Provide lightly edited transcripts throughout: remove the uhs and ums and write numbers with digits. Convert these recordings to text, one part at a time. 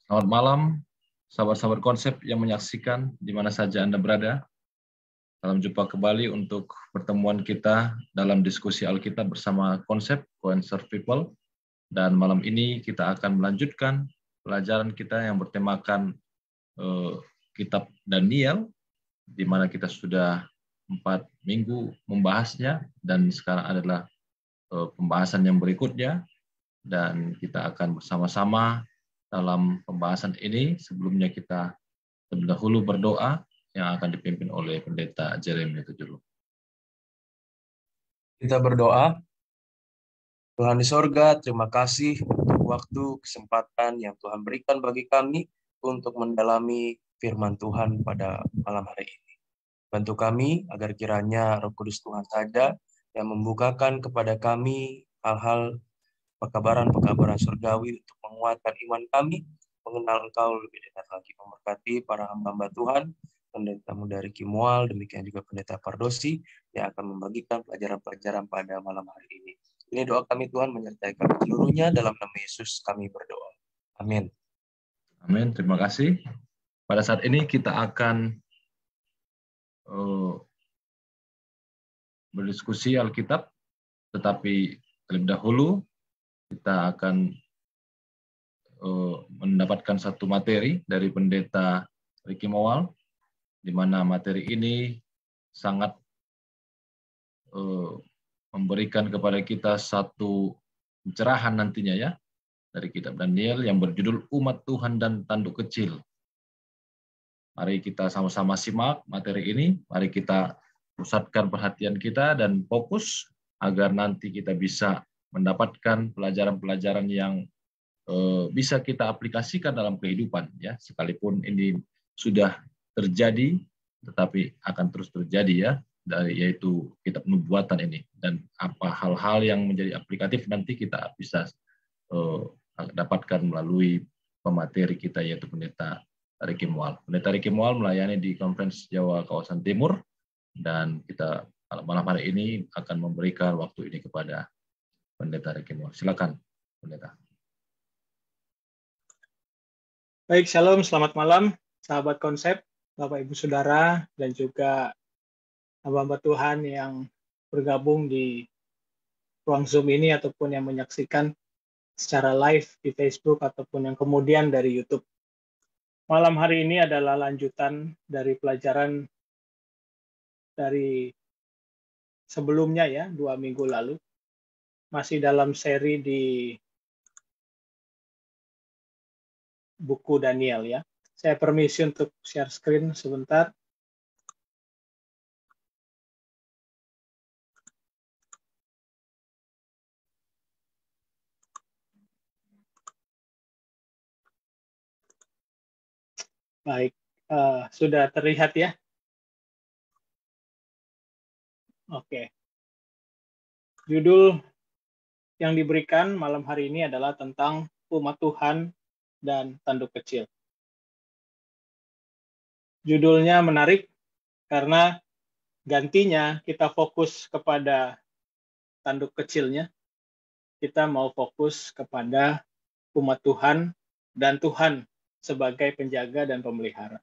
Selamat malam, sahabat-sahabat konsep yang menyaksikan di mana saja Anda berada. Salam jumpa kembali untuk pertemuan kita dalam diskusi Alkitab bersama konsep Concerned People. Dan malam ini kita akan melanjutkan pelajaran kita yang bertemakan kitab Daniel, di mana kita sudah 4 minggu membahasnya, dan sekarang adalah pembahasan yang berikutnya. Dan kita akan bersama-sama dalam pembahasan ini. Sebelumnya kita terlebih dahulu berdoa yang akan dipimpin oleh Pendeta Jeremy Tujulu. Kita berdoa. Tuhan di sorga, terima kasih untuk waktu, kesempatan yang Tuhan berikan bagi kami untuk mendalami firman Tuhan pada malam hari ini. Bantu kami agar kiranya Roh Kudus Tuhan saja yang membukakan kepada kami hal-hal pekabaran-pekabaran surgawi untuk menguatkan iman kami, mengenal Engkau lebih dekat lagi. Memberkati para hamba-hamba Tuhan, Pendeta Mudari Kimual, demikian juga Pendeta Pardosi yang akan membagikan pelajaran-pelajaran pada malam hari ini. Ini doa kami Tuhan menyertai kami seluruhnya, dalam nama Yesus kami berdoa. Amin. Amin, terima kasih. Pada saat ini kita akan berdiskusi Alkitab, tetapi terlebih dahulu kita akan mendapatkan satu materi dari Pendeta Ricky Mowal, di mana materi ini sangat memberikan kepada kita satu pencerahan nantinya ya, dari kitab Daniel yang berjudul Umat Tuhan dan Tanduk Kecil. Mari kita sama-sama simak materi ini, mari kita pusatkan perhatian kita dan fokus agar nanti kita bisa mendapatkan pelajaran-pelajaran yang bisa kita aplikasikan dalam kehidupan ya, sekalipun ini sudah terjadi tetapi akan terus terjadi ya, yaitu kitab nubuatan ini, dan apa hal-hal yang menjadi aplikatif nanti kita bisa dapatkan melalui pemateri kita, yaitu Pendeta Ricky Mual. Pendeta Ricky Mual melayani di Konferensi Jawa Kawasan Timur, dan kita malam hari ini akan memberikan waktu ini kepada Pendeta Ricky Mual. Silakan, Pendeta. Baik, shalom, selamat malam, sahabat konsep, Bapak Ibu Saudara, dan juga hamba-hamba Tuhan yang bergabung di ruang Zoom ini ataupun yang menyaksikan secara live di Facebook ataupun yang kemudian dari YouTube. Malam hari ini adalah lanjutan dari pelajaran dari sebelumnya ya, 2 minggu lalu. Masih dalam seri di buku Daniel ya. Saya permisi untuk share screen sebentar. Baik, sudah terlihat ya? Oke. Judul yang diberikan malam hari ini adalah tentang umat Tuhan dan tanduk kecil. Judulnya menarik karena gantinya kita fokus kepada tanduk kecilnya, kita mau fokus kepada umat Tuhan dan Tuhan sebagai penjaga dan pemelihara.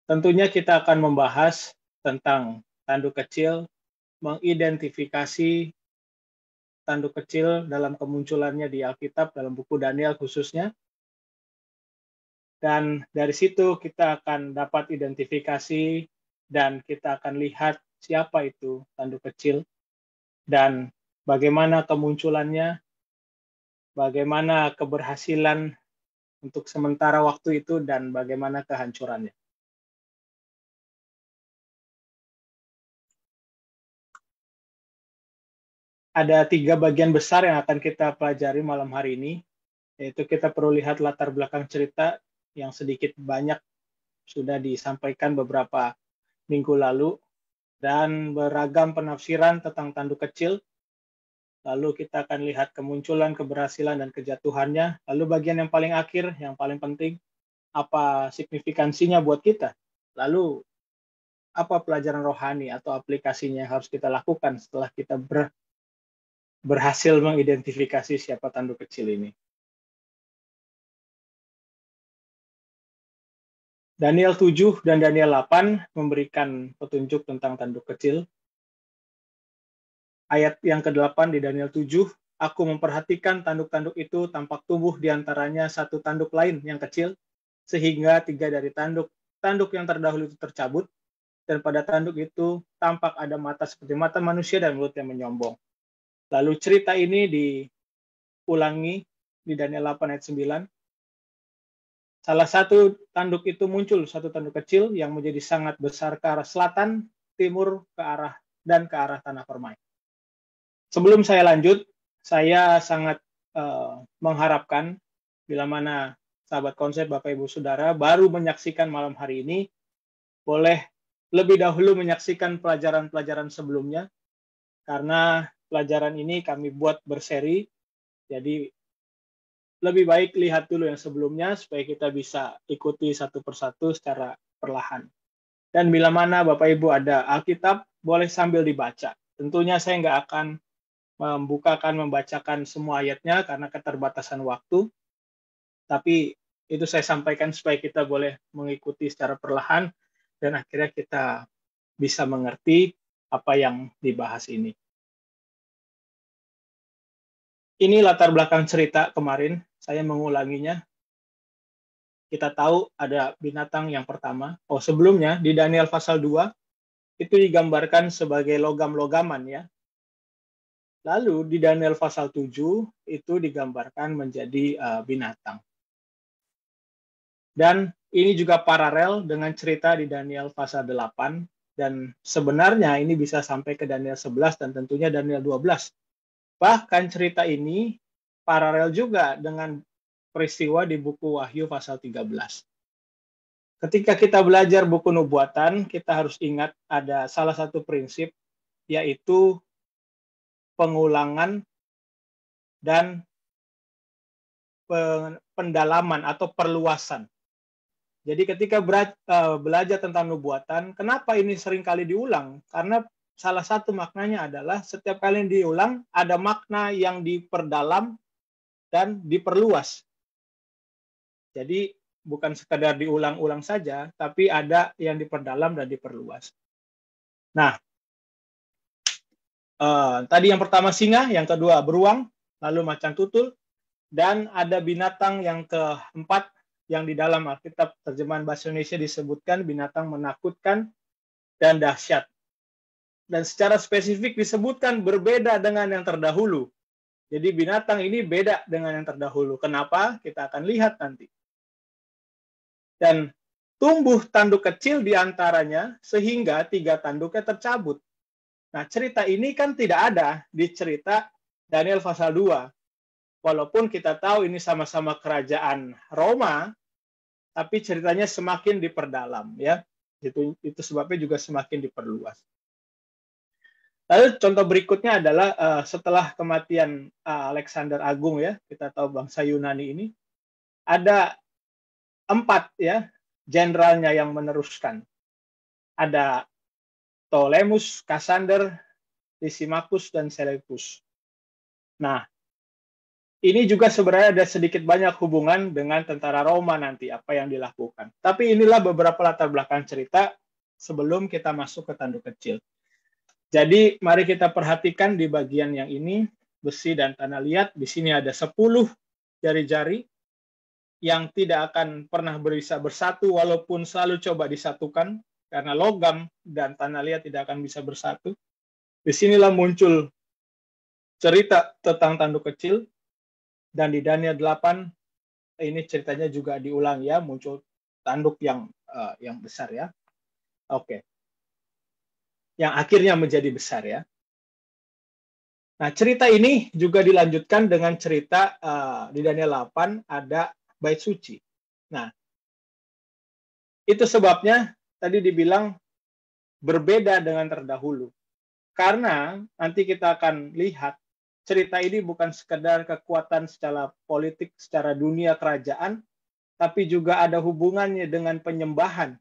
Tentunya kita akan membahas tentang tanduk kecil, mengidentifikasi tanduk kecil dalam kemunculannya di Alkitab, dalam buku Daniel khususnya. Dan dari situ kita akan dapat identifikasi dan kita akan lihat siapa itu tanduk kecil dan bagaimana kemunculannya, bagaimana keberhasilan untuk sementara waktu itu, dan bagaimana kehancurannya. Ada 3 bagian besar yang akan kita pelajari malam hari ini, yaitu kita perlu lihat latar belakang cerita yang sedikit banyak sudah disampaikan beberapa minggu lalu, dan beragam penafsiran tentang tanduk kecil. Lalu kita akan lihat kemunculan, keberhasilan, dan kejatuhannya. Lalu bagian yang paling akhir, yang paling penting, apa signifikansinya buat kita. Lalu apa pelajaran rohani atau aplikasinya yang harus kita lakukan setelah kita berhasil mengidentifikasi siapa tanduk kecil ini. Daniel 7 dan Daniel 8 memberikan petunjuk tentang tanduk kecil. Ayat yang ke-8 di Daniel 7, aku memperhatikan tanduk-tanduk itu tampak tumbuh di antaranya satu tanduk lain yang kecil, sehingga 3 dari tanduk yang terdahulu itu tercabut, dan pada tanduk itu tampak ada mata seperti mata manusia dan mulut yang menyombong. Lalu cerita ini diulangi di Daniel 8 ayat 9. Salah satu tanduk itu muncul, satu tanduk kecil yang menjadi sangat besar ke arah selatan, timur, ke arah tanah permai. Sebelum saya lanjut, saya sangat mengharapkan bila mana sahabat konsep Bapak Ibu Saudara baru menyaksikan malam hari ini, boleh lebih dahulu menyaksikan pelajaran-pelajaran sebelumnya, karena pelajaran ini kami buat berseri, jadi lebih baik lihat dulu yang sebelumnya supaya kita bisa ikuti satu persatu secara perlahan. Dan bila mana Bapak Ibu ada Alkitab, boleh sambil dibaca. Tentunya saya nggak akan membacakan semua ayatnya karena keterbatasan waktu, tapi itu saya sampaikan supaya kita boleh mengikuti secara perlahan dan akhirnya kita bisa mengerti apa yang dibahas ini. Ini latar belakang cerita kemarin, saya mengulanginya. Kita tahu ada binatang yang pertama. Sebelumnya di Daniel pasal 2 itu digambarkan sebagai logam-logaman ya. Lalu di Daniel pasal 7 itu digambarkan menjadi binatang. Dan ini juga paralel dengan cerita di Daniel pasal 8 dan sebenarnya ini bisa sampai ke Daniel 11 dan tentunya Daniel 12. Bahkan cerita ini paralel juga dengan peristiwa di buku Wahyu pasal 13. Ketika kita belajar buku nubuatan, kita harus ingat ada salah satu prinsip, yaitu pengulangan dan pendalaman atau perluasan. Jadi ketika belajar tentang nubuatan, kenapa ini sering kali diulang? Karena salah satu maknanya adalah setiap kali diulang ada makna yang diperdalam dan diperluas. Jadi bukan sekadar diulang-ulang saja, tapi ada yang diperdalam dan diperluas. Nah, tadi yang pertama singa, yang kedua beruang, lalu macan tutul, dan ada binatang yang keempat yang di dalam Alkitab terjemahan bahasa Indonesia disebutkan binatang menakutkan dan dahsyat. Dan secara spesifik disebutkan berbeda dengan yang terdahulu. Jadi binatang ini beda dengan yang terdahulu. Kenapa? Kita akan lihat nanti. Dan tumbuh tanduk kecil di antaranya sehingga 3 tanduknya tercabut. Nah, cerita ini kan tidak ada di cerita Daniel pasal 2. Walaupun kita tahu ini sama-sama kerajaan Roma, tapi ceritanya semakin diperdalam ya. Itu sebabnya juga semakin diperluas. Lalu contoh berikutnya adalah setelah kematian Alexander Agung ya, kita tahu bangsa Yunani ini ada 4 ya jenderalnya yang meneruskan. Ada Ptolemus, Kassander, Lysimachus, dan Seleucus. Nah, ini juga sebenarnya ada sedikit banyak hubungan dengan tentara Roma nanti apa yang dilakukan. Tapi inilah beberapa latar belakang cerita sebelum kita masuk ke tanduk kecil. Jadi mari kita perhatikan di bagian yang ini, besi dan tanah liat. Di sini ada 10 jari-jari yang tidak akan pernah bisa bersatu walaupun selalu coba disatukan, karena logam dan tanah liat tidak akan bisa bersatu. Disinilah muncul cerita tentang tanduk kecil, dan di Daniel 8 ini ceritanya juga diulang ya, muncul tanduk yang besar ya. Oke. Yang akhirnya menjadi besar ya. Nah, cerita ini juga dilanjutkan dengan cerita di Daniel 8 ada bait suci. Nah, itu sebabnya tadi dibilang berbeda dengan terdahulu. Karena nanti kita akan lihat cerita ini bukan sekedar kekuatan secara politik, secara dunia kerajaan, tapi juga ada hubungannya dengan penyembahan.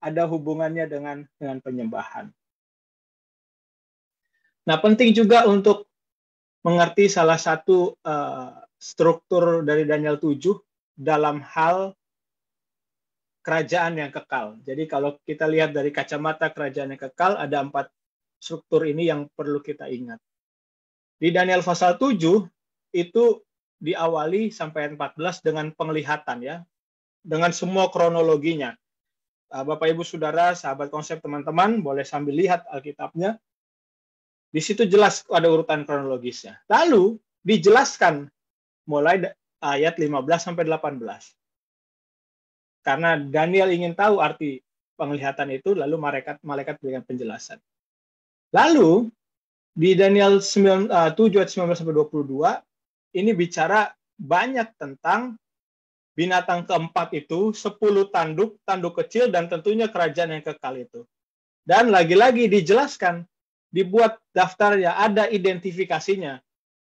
Ada hubungannya dengan penyembahan. Nah, penting juga untuk mengerti salah satu struktur dari Daniel 7 dalam hal kerajaan yang kekal. Jadi kalau kita lihat dari kacamata kerajaan yang kekal, ada 4 struktur ini yang perlu kita ingat. Di Daniel pasal 7, itu diawali sampai 14 dengan penglihatan ya, dengan semua kronologinya. Bapak Ibu Saudara, sahabat konsep teman-teman, boleh sambil lihat Alkitabnya. Di situ jelas ada urutan kronologisnya. Lalu dijelaskan mulai ayat 15 sampai 18. Karena Daniel ingin tahu arti penglihatan itu, lalu malaikat berikan penjelasan. Lalu di Daniel 7 ayat 19 sampai 22 ini bicara banyak tentang binatang keempat itu, 10 tanduk kecil, dan tentunya kerajaan yang kekal itu. Dan lagi-lagi dijelaskan, dibuat daftarnya, ada identifikasinya.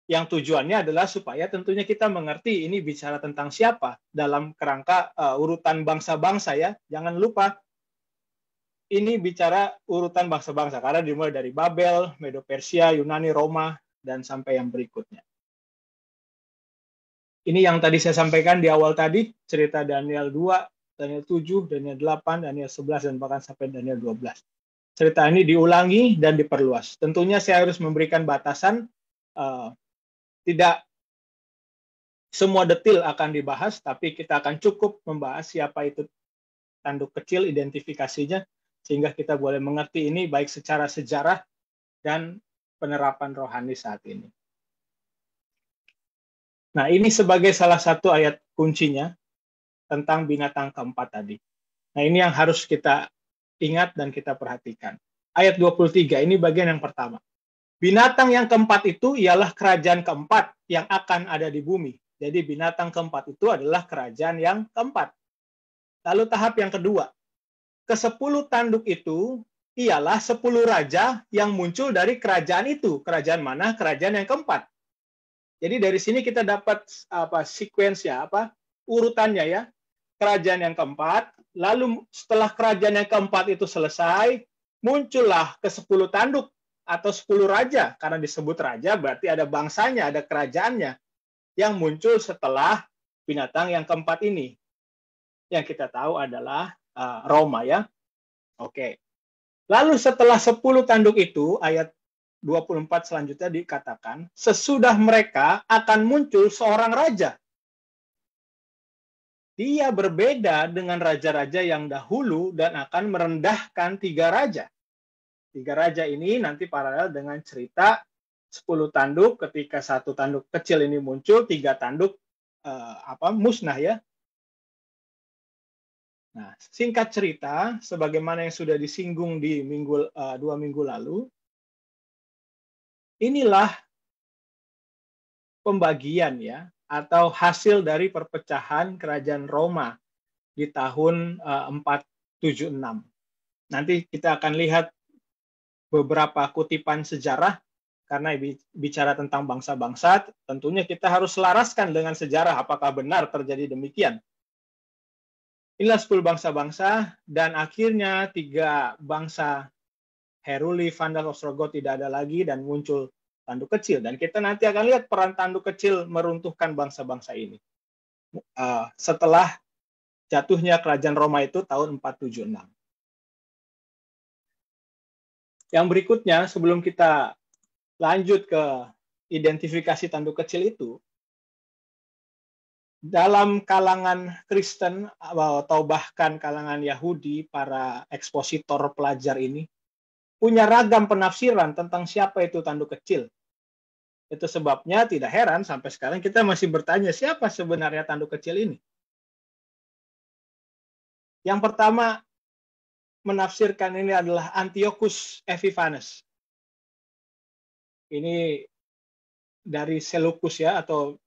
Yang tujuannya adalah supaya tentunya kita mengerti ini bicara tentang siapa dalam kerangka urutan bangsa-bangsa ya. Jangan lupa, ini bicara urutan bangsa-bangsa, karena dimulai dari Babel, Medo-Persia, Yunani, Roma, dan sampai yang berikutnya. Ini yang tadi saya sampaikan di awal tadi, cerita Daniel 2, Daniel 7, Daniel 8, Daniel 11, dan bahkan sampai Daniel 12. Cerita ini diulangi dan diperluas. Tentunya saya harus memberikan batasan, tidak semua detil akan dibahas, tapi kita akan cukup membahas siapa itu tanduk kecil, identifikasinya, sehingga kita boleh mengerti ini baik secara sejarah dan penerapan rohani saat ini. Nah, ini sebagai salah satu ayat kuncinya tentang binatang keempat tadi. Nah, ini yang harus kita ingat dan kita perhatikan. Ayat 23, ini bagian yang pertama. Binatang yang keempat itu ialah kerajaan keempat yang akan ada di bumi. Jadi binatang keempat itu adalah kerajaan yang keempat. Lalu tahap yang kedua, ke-10 tanduk itu ialah 10 raja yang muncul dari kerajaan itu. Kerajaan mana? Kerajaan yang keempat. Jadi dari sini kita dapat sekuensnya, urutannya ya. Kerajaan yang keempat, lalu setelah kerajaan yang keempat itu selesai, muncullah ke-10 tanduk atau 10 raja. Karena disebut raja berarti ada bangsanya, ada kerajaannya yang muncul setelah binatang yang keempat ini. Yang kita tahu adalah Roma ya. Oke. Lalu setelah 10 tanduk itu, ayat 24 selanjutnya dikatakan, sesudah mereka akan muncul seorang raja. Dia berbeda dengan raja-raja yang dahulu dan akan merendahkan 3 raja. 3 raja ini nanti paralel dengan cerita 10 tanduk, ketika 1 tanduk kecil ini muncul, 3 tanduk musnah ya. Nah, singkat cerita, sebagaimana yang sudah disinggung di 2 minggu lalu, inilah pembagian ya, atau hasil dari perpecahan kerajaan Roma di tahun 476. Nanti kita akan lihat beberapa kutipan sejarah, karena bicara tentang bangsa-bangsa, tentunya kita harus selaraskan dengan sejarah apakah benar terjadi demikian. Inilah 10 bangsa-bangsa, dan akhirnya 3 bangsa Heruli, Vandal, Ostrogoth tidak ada lagi, dan muncul tanduk kecil. Dan kita nanti akan lihat peran tanduk kecil meruntuhkan bangsa-bangsa ini. Setelah jatuhnya kerajaan Roma itu tahun 476. Yang berikutnya, sebelum kita lanjut ke identifikasi tanduk kecil itu, dalam kalangan Kristen atau bahkan kalangan Yahudi, para ekspositor pelajar ini punya ragam penafsiran tentang siapa itu tanduk kecil. Itu sebabnya tidak heran sampai sekarang kita masih bertanya siapa sebenarnya tanduk kecil ini. Yang pertama menafsirkan ini adalah Antiochus Epiphanes. Ini dari Seleucus ya, atau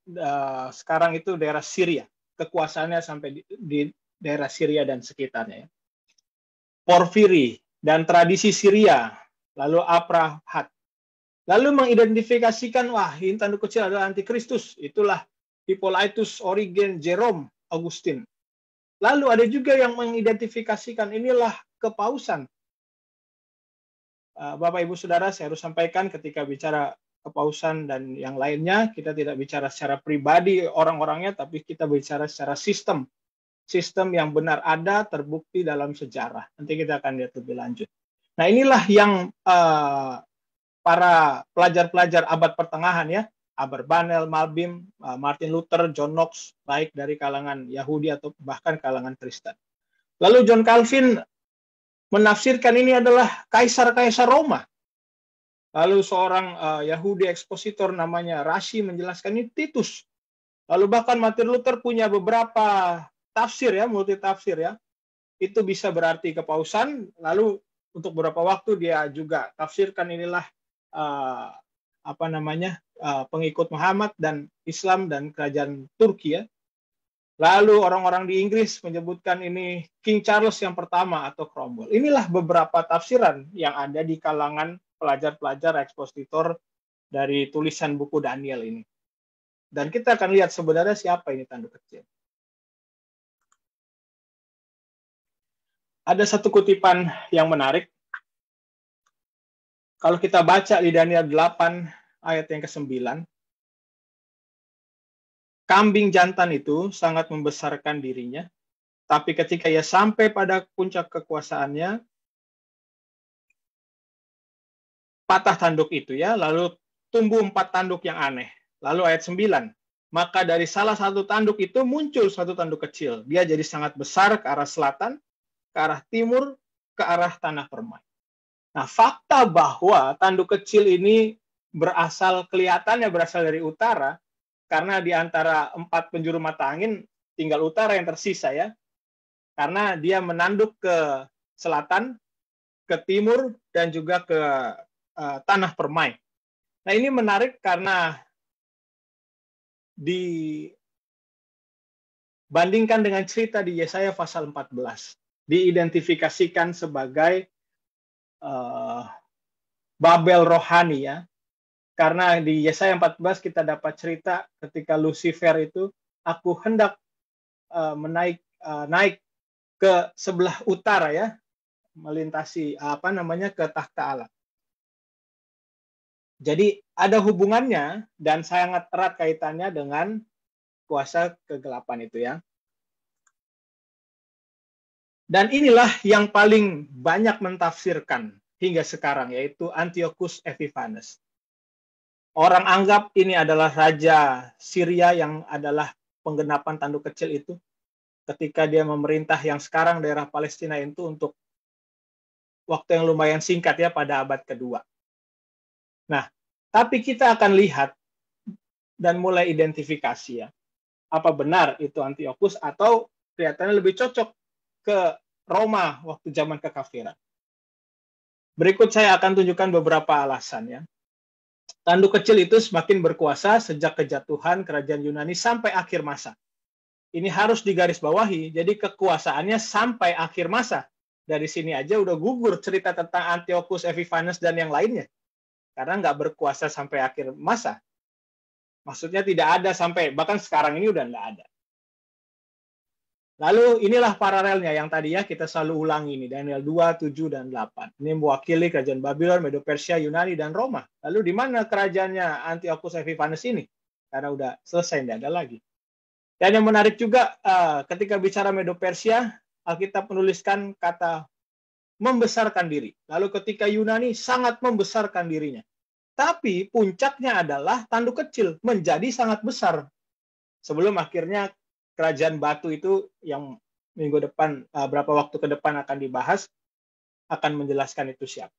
sekarang itu daerah Syria. Kekuasaannya sampai di daerah Syria dan sekitarnya. Porfiri dan tradisi Syria, lalu Aprahat. Lalu mengidentifikasikan, wah ini tanduk kecil adalah antikristus. Itulah Hippolytus, Origen, Jerome, Augustine. Lalu ada juga yang mengidentifikasikan inilah kepausan. Bapak Ibu Saudara, saya harus sampaikan ketika bicara kepausan dan yang lainnya, kita tidak bicara secara pribadi orang-orangnya, tapi kita bicara secara sistem. sistem yang benar ada, terbukti dalam sejarah. Nanti kita akan lihat lebih lanjut. Nah, inilah yang para pelajar-pelajar abad pertengahan ya, Aberbanel, Malbim, Martin Luther, John Knox, baik dari kalangan Yahudi atau bahkan kalangan Kristen. Lalu John Calvin menafsirkan ini adalah kaisar-kaisar Roma. Lalu seorang Yahudi ekspositor namanya Rashi menjelaskan ini Titus. Lalu bahkan Martin Luther punya beberapa tafsir ya, multi tafsir ya. Itu bisa berarti kepausan. Lalu untuk beberapa waktu dia juga tafsirkan inilah pengikut Muhammad dan Islam dan kerajaan Turki ya. Lalu orang-orang di Inggris menyebutkan ini King Charles yang pertama atau Cromwell. Inilah beberapa tafsiran yang ada di kalangan pelajar-pelajar ekspositor dari tulisan buku Daniel ini. Dan kita akan lihat sebenarnya siapa ini tanduk kecil. Ada satu kutipan yang menarik. Kalau kita baca di Daniel 8 ayat yang ke-9, kambing jantan itu sangat membesarkan dirinya, tapi ketika ia sampai pada puncak kekuasaannya, patah tanduk itu ya, lalu tumbuh 4 tanduk yang aneh. Lalu ayat 9, maka dari salah satu tanduk itu muncul satu tanduk kecil. Dia jadi sangat besar ke arah selatan, ke arah timur, ke arah tanah permai. Nah, fakta bahwa tanduk kecil ini kelihatannya berasal dari utara, karena di antara 4 penjuru mata angin, tinggal utara yang tersisa ya. Karena dia menanduk ke selatan, ke timur, dan juga ke tanah permai. Nah, ini menarik karena dibandingkan dengan cerita di Yesaya pasal 14, diidentifikasikan sebagai Babel rohani ya. Karena di Yesaya 14 kita dapat cerita ketika Lucifer itu, aku hendak naik ke sebelah utara ya, melintasi ke takhta Allah. Jadi ada hubungannya dan sangat erat kaitannya dengan kuasa kegelapan itu ya. Dan inilah yang paling banyak mentafsirkan hingga sekarang, yaitu Antiochus Epiphanes. Orang anggap ini adalah raja Syria yang adalah penggenapan tanduk kecil itu ketika dia memerintah yang sekarang daerah Palestina itu untuk waktu yang lumayan singkat ya, pada abad kedua. Nah, tapi kita akan lihat dan mulai identifikasi ya, apa benar itu Antiochus atau kelihatannya lebih cocok ke Roma waktu zaman kekafiran. Berikut saya akan tunjukkan beberapa alasan ya. Tanduk kecil itu semakin berkuasa sejak kejatuhan kerajaan Yunani sampai akhir masa. Ini harus digarisbawahi, jadi kekuasaannya sampai akhir masa. Dari sini aja udah gugur cerita tentang Antiochus Epiphanes dan yang lainnya. Karena nggak berkuasa sampai akhir masa. Maksudnya tidak ada sampai, bahkan sekarang ini udah nggak ada. Lalu inilah paralelnya yang tadi ya kita selalu ulangi ini, Daniel 2, 7, dan 8. Ini mewakili kerajaan Babylon, Medo-Persia, Yunani, dan Roma. Lalu di mana kerajaannya Antiochus Epiphanes ini? Karena udah selesai, tidak ada lagi. Dan yang menarik juga, ketika bicara Medo-Persia, Alkitab menuliskan kata membesarkan diri. Lalu ketika Yunani sangat membesarkan dirinya. Tapi puncaknya adalah tanduk kecil, menjadi sangat besar. Sebelum akhirnya kerajaan batu itu yang minggu depan, berapa waktu ke depan akan dibahas, akan menjelaskan itu siapa.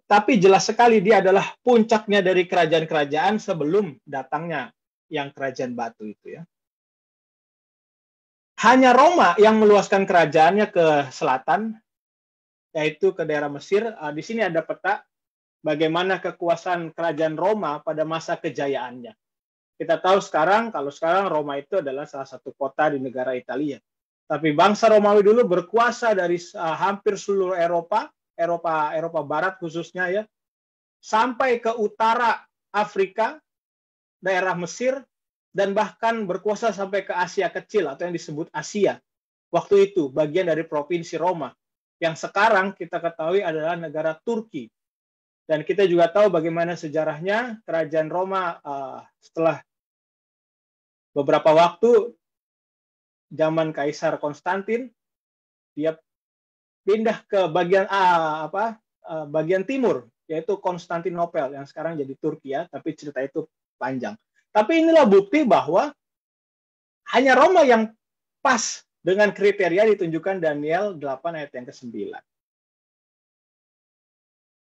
Tapi jelas sekali dia adalah puncaknya dari kerajaan-kerajaan sebelum datangnya yang kerajaan batu itu ya. Hanya Roma yang meluaskan kerajaannya ke selatan, yaitu ke daerah Mesir. Di sini ada peta bagaimana kekuasaan kerajaan Roma pada masa kejayaannya. Kita tahu sekarang, kalau sekarang Roma itu adalah salah satu kota di negara Italia. Tapi bangsa Romawi dulu berkuasa dari hampir seluruh Eropa Barat khususnya ya, sampai ke utara Afrika, daerah Mesir, dan bahkan berkuasa sampai ke Asia Kecil atau yang disebut Asia. Waktu itu bagian dari provinsi Roma, yang sekarang kita ketahui adalah negara Turki. Dan kita juga tahu bagaimana sejarahnya kerajaan Roma setelah beberapa waktu zaman Kaisar Konstantin, dia pindah ke bagian timur, yaitu Konstantinopel yang sekarang jadi Turki ya, tapi cerita itu panjang. Tapi inilah bukti bahwa hanya Roma yang pas dengan kriteria ditunjukkan Daniel 8 ayat yang ke-9.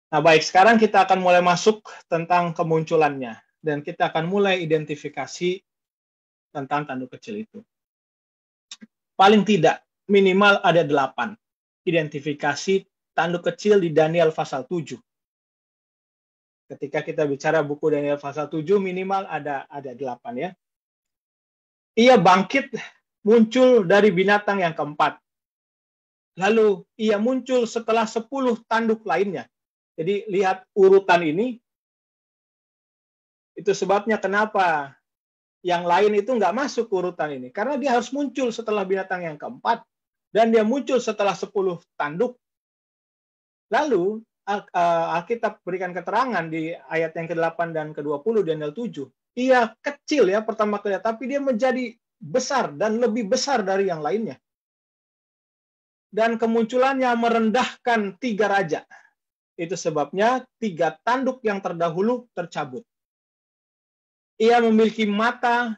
Nah baik, sekarang kita akan mulai masuk tentang kemunculannya. Dan kita akan mulai identifikasi tentang tanduk kecil itu. Paling tidak, minimal ada 8 identifikasi tanduk kecil di Daniel pasal 7. Ketika kita bicara buku Daniel pasal 7, minimal ada 8 ya. Ia bangkit, muncul dari binatang yang keempat. Lalu ia muncul setelah 10 tanduk lainnya. Jadi lihat urutan ini. Itu sebabnya kenapa yang lain itu nggak masuk urutan ini. Karena dia harus muncul setelah binatang yang keempat. Dan dia muncul setelah 10 tanduk. Lalu Alkitab berikan keterangan di ayat yang ke-8 dan ke-20 Daniel 7. Ia kecil ya pertama kali, tapi dia menjadi besar dan lebih besar dari yang lainnya. Dan kemunculannya merendahkan 3 raja. Itu sebabnya 3 tanduk yang terdahulu tercabut. Ia memiliki mata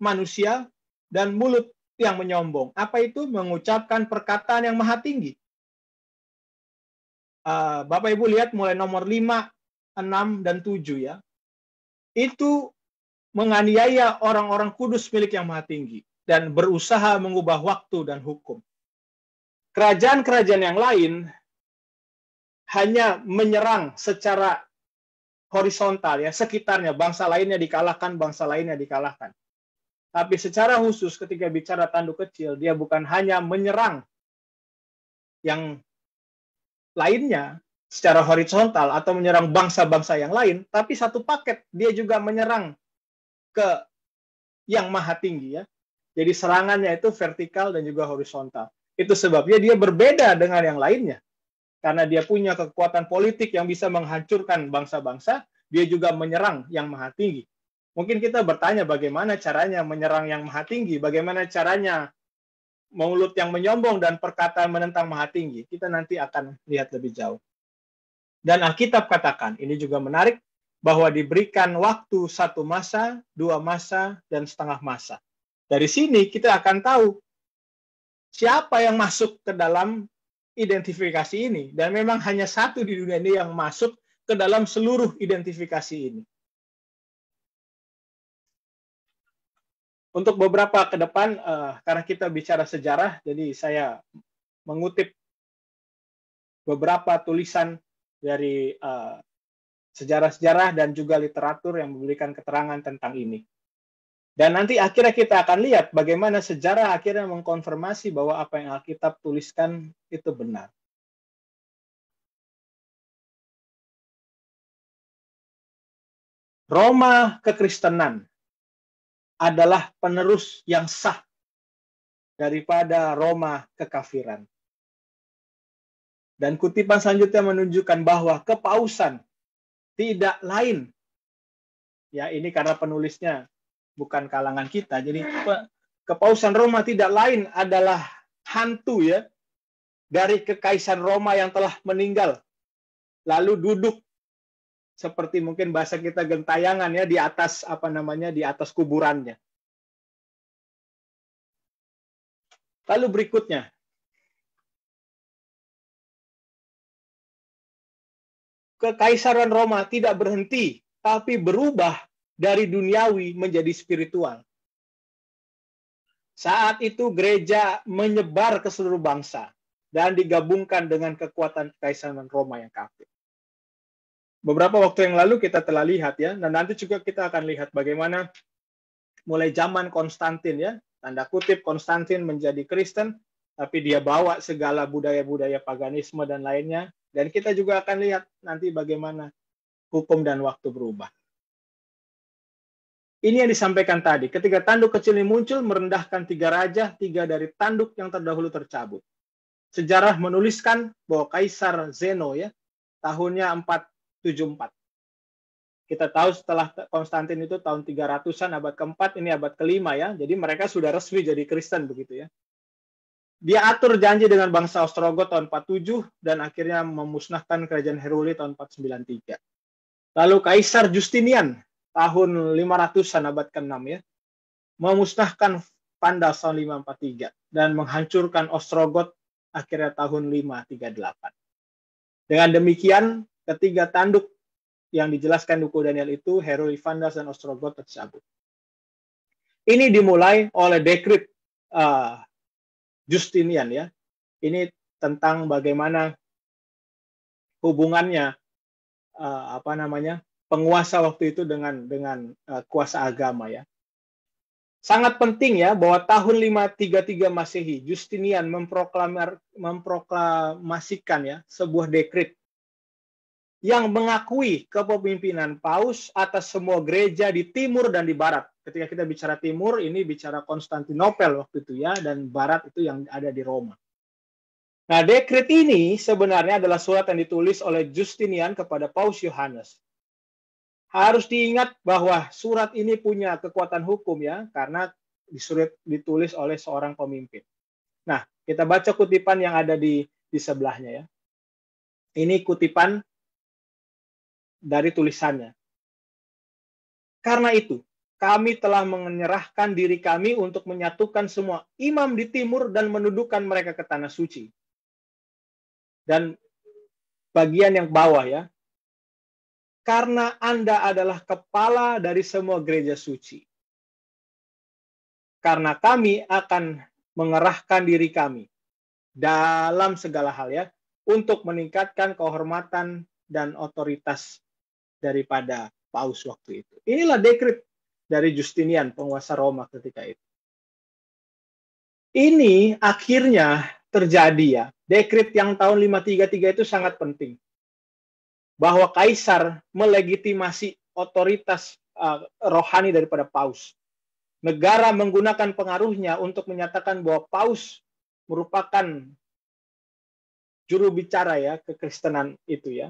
manusia dan mulut yang menyombong. Apa itu? Mengucapkan perkataan yang maha tinggi. Bapak Ibu lihat mulai nomor 5, 6, dan 7 ya. Itu menganiaya orang-orang kudus milik yang maha tinggi dan berusaha mengubah waktu dan hukum. Kerajaan-kerajaan yang lain hanya menyerang secara horizontal ya, sekitarnya, bangsa lainnya dikalahkan, bangsa lainnya dikalahkan. Tapi secara khusus ketika bicara tanduk kecil, dia bukan hanya menyerang yang lainnya secara horizontal atau menyerang bangsa-bangsa yang lain, tapi satu paket dia juga menyerang ke yang maha tinggi ya. Jadi serangannya itu vertikal dan juga horizontal. Itu sebabnya dia berbeda dengan yang lainnya. Karena dia punya kekuatan politik yang bisa menghancurkan bangsa-bangsa, dia juga menyerang yang maha tinggi. Mungkin kita bertanya bagaimana caranya menyerang yang maha tinggi, bagaimana caranya mulut yang menyombong dan perkataan menentang maha tinggi. Kita nanti akan lihat lebih jauh. Dan Alkitab katakan, ini juga menarik, bahwa diberikan waktu 1 masa, 2 masa, dan setengah masa. Dari sini kita akan tahu siapa yang masuk ke dalam identifikasi ini. Dan memang hanya satu di dunia ini yang masuk ke dalam seluruh identifikasi ini. Untuk beberapa ke depan, karena kita bicara sejarah, jadi saya mengutip beberapa tulisan dari sejarah-sejarah dan juga literatur yang memberikan keterangan tentang ini. Dan nanti akhirnya kita akan lihat bagaimana sejarah akhirnya mengkonfirmasi bahwa apa yang Alkitab tuliskan itu benar. Roma kekristenan adalah penerus yang sah daripada Roma kekafiran. Dan kutipan selanjutnya menunjukkan bahwa kepausan tidak lain. Ya, ini karena penulisnya bukan kalangan kita. Jadi kepausan Roma tidak lain adalah hantu ya dari kekaisaran Roma yang telah meninggal. Lalu duduk seperti mungkin bahasa kita gentayangan ya di atas di atas kuburannya. Lalu berikutnya, kekaisaran Roma tidak berhenti, tapi berubah dari duniawi menjadi spiritual. Saat itu gereja menyebar ke seluruh bangsa dan digabungkan dengan kekuatan kekaisaran Roma yang kafir. Beberapa waktu yang lalu kita telah lihat ya, dan nanti juga kita akan lihat bagaimana mulai zaman Konstantin ya, tanda kutip Konstantin menjadi Kristen, tapi dia bawa segala budaya-budaya paganisme dan lainnya. Dan kita juga akan lihat nanti bagaimana hukum dan waktu berubah. Ini yang disampaikan tadi. Ketika tanduk kecil ini muncul, merendahkan 3 raja, 3 dari tanduk yang terdahulu tercabut. Sejarah menuliskan bahwa Kaisar Zeno ya, tahunnya 474. Kita tahu setelah Konstantin itu tahun 300-an, abad keempat, ini abad kelima ya. Jadi mereka sudah resmi jadi Kristen begitu ya. Dia atur janji dengan bangsa Ostrogot tahun 47 dan akhirnya memusnahkan kerajaan Heruli tahun 493. Lalu Kaisar Justinian tahun 500-an abad ke-6 ya, memusnahkan Vandas tahun 543 dan menghancurkan Ostrogot akhirnya tahun 538. Dengan demikian, ketiga tanduk yang dijelaskan buku Daniel itu, Heruli, Vandas, dan Ostrogot tercabut. Ini dimulai oleh dekret Justinian ya. Ini tentang bagaimana hubungannya penguasa waktu itu dengan kuasa agama ya. Sangat penting ya bahwa tahun 533 Masehi Justinian memproklamasikan ya sebuah dekret yang mengakui kepemimpinan Paus atas semua gereja di timur dan di barat. Ketika kita bicara timur, ini bicara Konstantinopel waktu itu ya, dan barat itu yang ada di Roma. Nah, dekret ini sebenarnya adalah surat yang ditulis oleh Justinian kepada Paus Yohanes. Harus diingat bahwa surat ini punya kekuatan hukum ya, karena ditulis oleh seorang pemimpin. Nah, kita baca kutipan yang ada di sebelahnya ya. Ini kutipan dari tulisannya. Karena itu, kami telah menyerahkan diri kami untuk menyatukan semua imam di timur dan menundukkan mereka ke tanah suci. Dan bagian yang bawah ya, karena Anda adalah kepala dari semua gereja suci. Karena kami akan mengerahkan diri kami dalam segala hal ya, untuk meningkatkan kehormatan dan otoritas daripada Paus waktu itu. Inilah dekret dari Justinian, penguasa Roma ketika itu. Ini akhirnya terjadi ya. Dekret yang tahun 533 itu sangat penting. Bahwa Kaisar melegitimasi otoritas rohani daripada Paus. Negara menggunakan pengaruhnya untuk menyatakan bahwa Paus merupakan juru bicara ya kekristenan itu ya.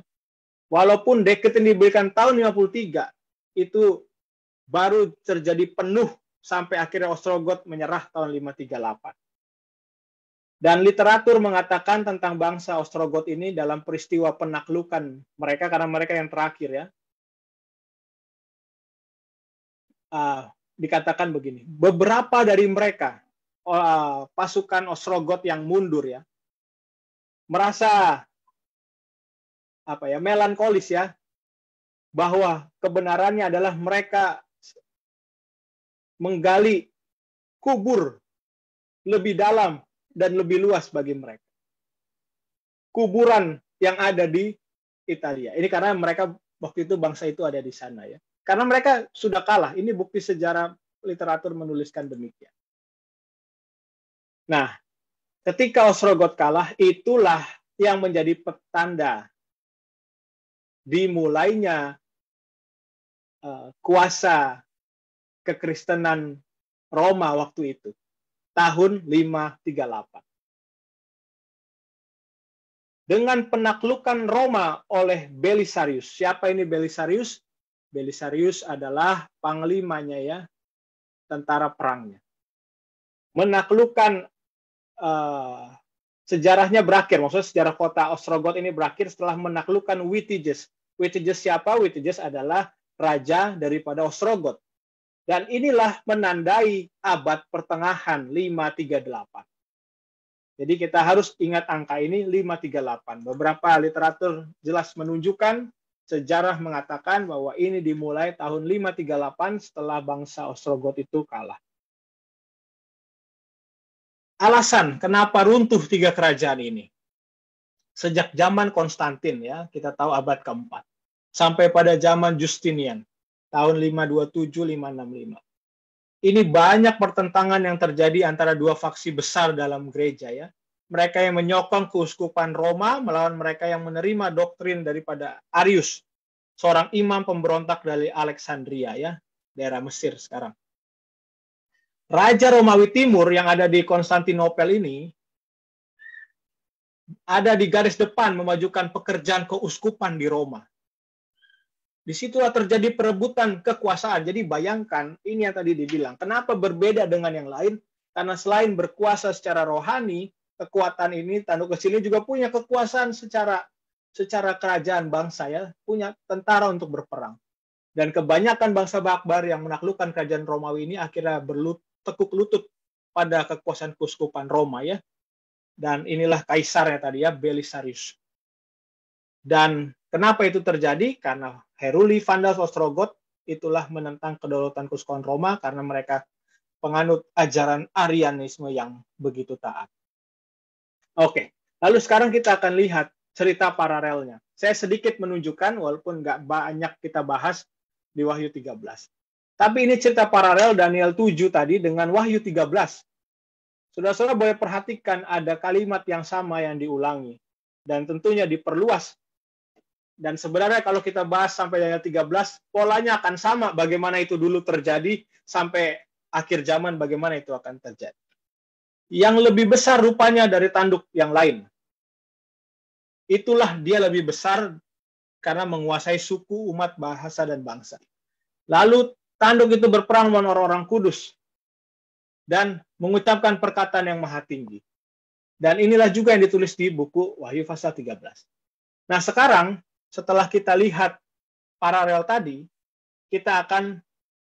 Walaupun dekret ini diberikan tahun 53, itu baru terjadi penuh sampai akhirnya Ostrogot menyerah tahun 538. Dan literatur mengatakan tentang bangsa Ostrogot ini dalam peristiwa penaklukan mereka, karena mereka yang terakhir ya. Dikatakan begini, beberapa dari mereka, pasukan Ostrogot yang mundur ya, merasa melankolis ya, bahwa kebenarannya adalah mereka menggali kubur lebih dalam dan lebih luas bagi mereka. Kuburan yang ada di Italia. Ini karena mereka waktu itu bangsa itu ada di sana ya. Karena mereka sudah kalah. Ini bukti sejarah literatur menuliskan demikian. Nah, ketika Ostrogot kalah, itulah yang menjadi petanda dimulainya kuasa kekristenan Roma waktu itu, tahun 538. Dengan penaklukan Roma oleh Belisarius. Siapa ini Belisarius? Belisarius adalah panglimanya ya, tentara perangnya. Menaklukkan sejarahnya berakhir, maksudnya sejarah kota Ostrogot ini berakhir setelah menaklukkan Witiges. Witiges siapa? Witiges adalah raja daripada Ostrogot. Dan inilah menandai abad pertengahan 538. Jadi kita harus ingat angka ini 538. Beberapa literatur jelas menunjukkan, sejarah mengatakan bahwa ini dimulai tahun 538 setelah bangsa Ostrogot itu kalah. Alasan kenapa runtuh tiga kerajaan ini? Sejak zaman Konstantin ya, kita tahu abad keempat, sampai pada zaman Justinian, tahun 527-565. Ini banyak pertentangan yang terjadi antara dua faksi besar dalam gereja ya. Mereka yang menyokong keuskupan Roma melawan mereka yang menerima doktrin daripada Arius, seorang imam pemberontak dari Alexandria ya, daerah Mesir sekarang. Raja Romawi Timur yang ada di Konstantinopel ini ada di garis depan memajukan pekerjaan keuskupan di Roma. Disitulah terjadi perebutan kekuasaan. Jadi bayangkan, ini yang tadi dibilang. Kenapa berbeda dengan yang lain? Karena selain berkuasa secara rohani, kekuatan ini, tanduk kecil ini juga punya kekuasaan secara kerajaan bangsa, ya, punya tentara untuk berperang. Dan kebanyakan bangsa barbar yang menaklukkan kerajaan Romawi ini akhirnya bertekuk lutut pada kekuasaan keuskupan Roma, ya. Dan inilah kaisarnya tadi, ya, Belisarius. Dan kenapa itu terjadi? Karena Heruli Vandals Ostrogoth itulah menentang kedaulatan keuskupan Roma karena mereka penganut ajaran Arianisme yang begitu taat. Oke, lalu sekarang kita akan lihat cerita paralelnya. Saya sedikit menunjukkan, walaupun nggak banyak kita bahas di Wahyu 13. Tapi ini cerita paralel Daniel 7 tadi dengan Wahyu 13. Saudara-saudara boleh perhatikan ada kalimat yang sama yang diulangi. Dan tentunya diperluas. Dan sebenarnya kalau kita bahas sampai Daniel 13, polanya akan sama bagaimana itu dulu terjadi sampai akhir zaman bagaimana itu akan terjadi. Yang lebih besar rupanya dari tanduk yang lain. Itulah dia lebih besar karena menguasai suku, umat, bahasa, dan bangsa. Lalu tanduk itu berperang melawan orang-orang kudus dan mengucapkan perkataan yang maha tinggi. Dan inilah juga yang ditulis di buku Wahyu pasal 13. Nah sekarang, setelah kita lihat paralel tadi, kita akan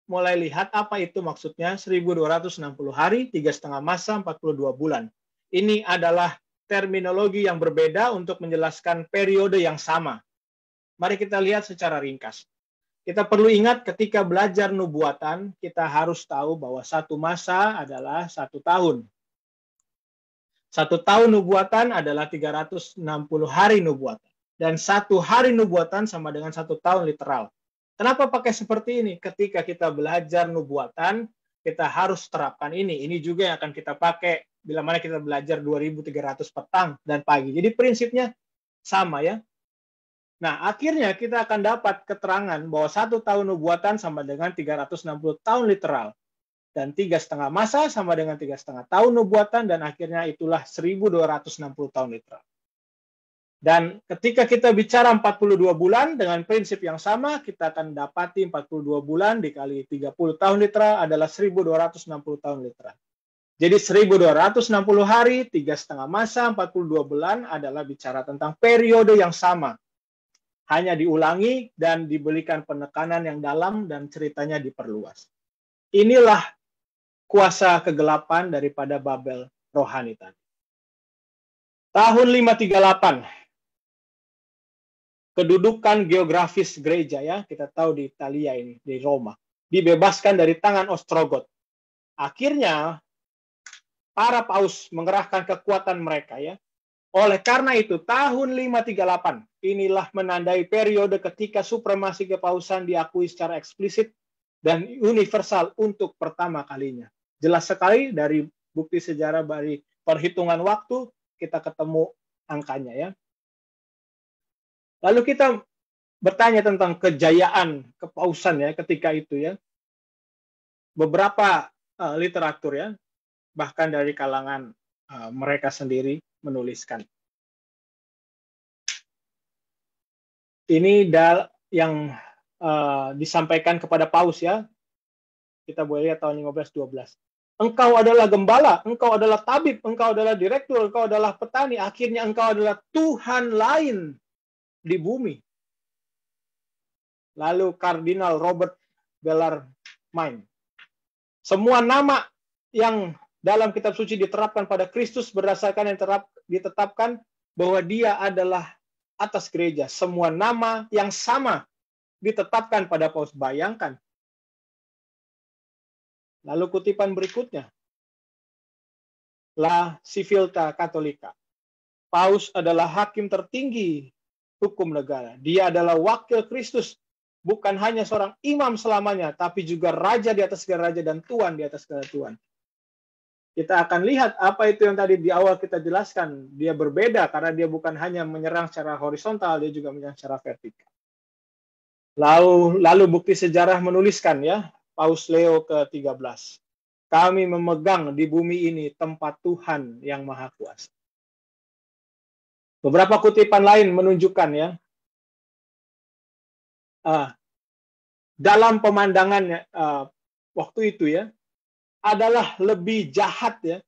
mulai lihat apa itu maksudnya 1260 hari, 3,5 masa, 42 bulan. Ini adalah terminologi yang berbeda untuk menjelaskan periode yang sama. Mari kita lihat secara ringkas. Kita perlu ingat ketika belajar nubuatan, kita harus tahu bahwa satu masa adalah 1 tahun. 1 tahun nubuatan adalah 360 hari nubuatan. Dan 1 hari nubuatan sama dengan 1 tahun literal. Kenapa pakai seperti ini? Ketika kita belajar nubuatan, kita harus terapkan ini. Ini juga yang akan kita pakai bila mana kita belajar 2300 petang dan pagi. Jadi prinsipnya sama, ya. Nah, akhirnya kita akan dapat keterangan bahwa 1 tahun nubuatan sama dengan 360 tahun literal. Dan 3,5 masa sama dengan 3,5 tahun nubuatan, dan akhirnya itulah 1260 tahun literal. Dan ketika kita bicara 42 bulan dengan prinsip yang sama, kita akan dapati 42 bulan dikali 30 tahun literal adalah 1260 tahun literal. Jadi 1260 hari, 3,5 masa, 42 bulan adalah bicara tentang periode yang sama. Hanya diulangi dan diberikan penekanan yang dalam dan ceritanya diperluas. Inilah kuasa kegelapan daripada Babel rohani tadi. Tahun 538. Kedudukan geografis gereja, ya, kita tahu di Italia ini, di Roma, dibebaskan dari tangan Ostrogoth. Akhirnya para paus mengerahkan kekuatan mereka, ya. Oleh karena itu tahun 538 inilah menandai periode ketika supremasi kepausan diakui secara eksplisit dan universal untuk pertama kalinya. Jelas sekali dari bukti sejarah dari perhitungan waktu kita ketemu angkanya, ya. Lalu kita bertanya tentang kejayaan kepausan, ya, ketika itu, ya. Beberapa literatur, ya, bahkan dari kalangan mereka sendiri menuliskan. Ini yang disampaikan kepada paus, ya. Kita boleh lihat tahun 1512. Engkau adalah gembala, engkau adalah tabib, engkau adalah direktur, engkau adalah petani, akhirnya engkau adalah Tuhan lain di bumi. Lalu Kardinal Robert Bellarmine. Semua nama yang dalam kitab suci diterapkan pada Kristus berdasarkan yang ditetapkan bahwa dia adalah atas gereja. Semua nama yang sama ditetapkan pada paus. Bayangkan. Lalu kutipan berikutnya. La Civiltà Cattolica. Paus adalah hakim tertinggi hukum negara. Dia adalah wakil Kristus, bukan hanya seorang imam selamanya, tapi juga raja di atas segala raja dan tuan di atas segala tuan. Kita akan lihat apa itu yang tadi di awal kita jelaskan. Dia berbeda karena dia bukan hanya menyerang secara horizontal, dia juga menyerang secara vertikal. Lalu bukti sejarah menuliskan, ya, Paus Leo ke-13. Kami memegang di bumi ini tempat Tuhan yang Maha Kuasa. Beberapa kutipan lain menunjukkan, ya, dalam pemandangannya waktu itu ya adalah lebih jahat ya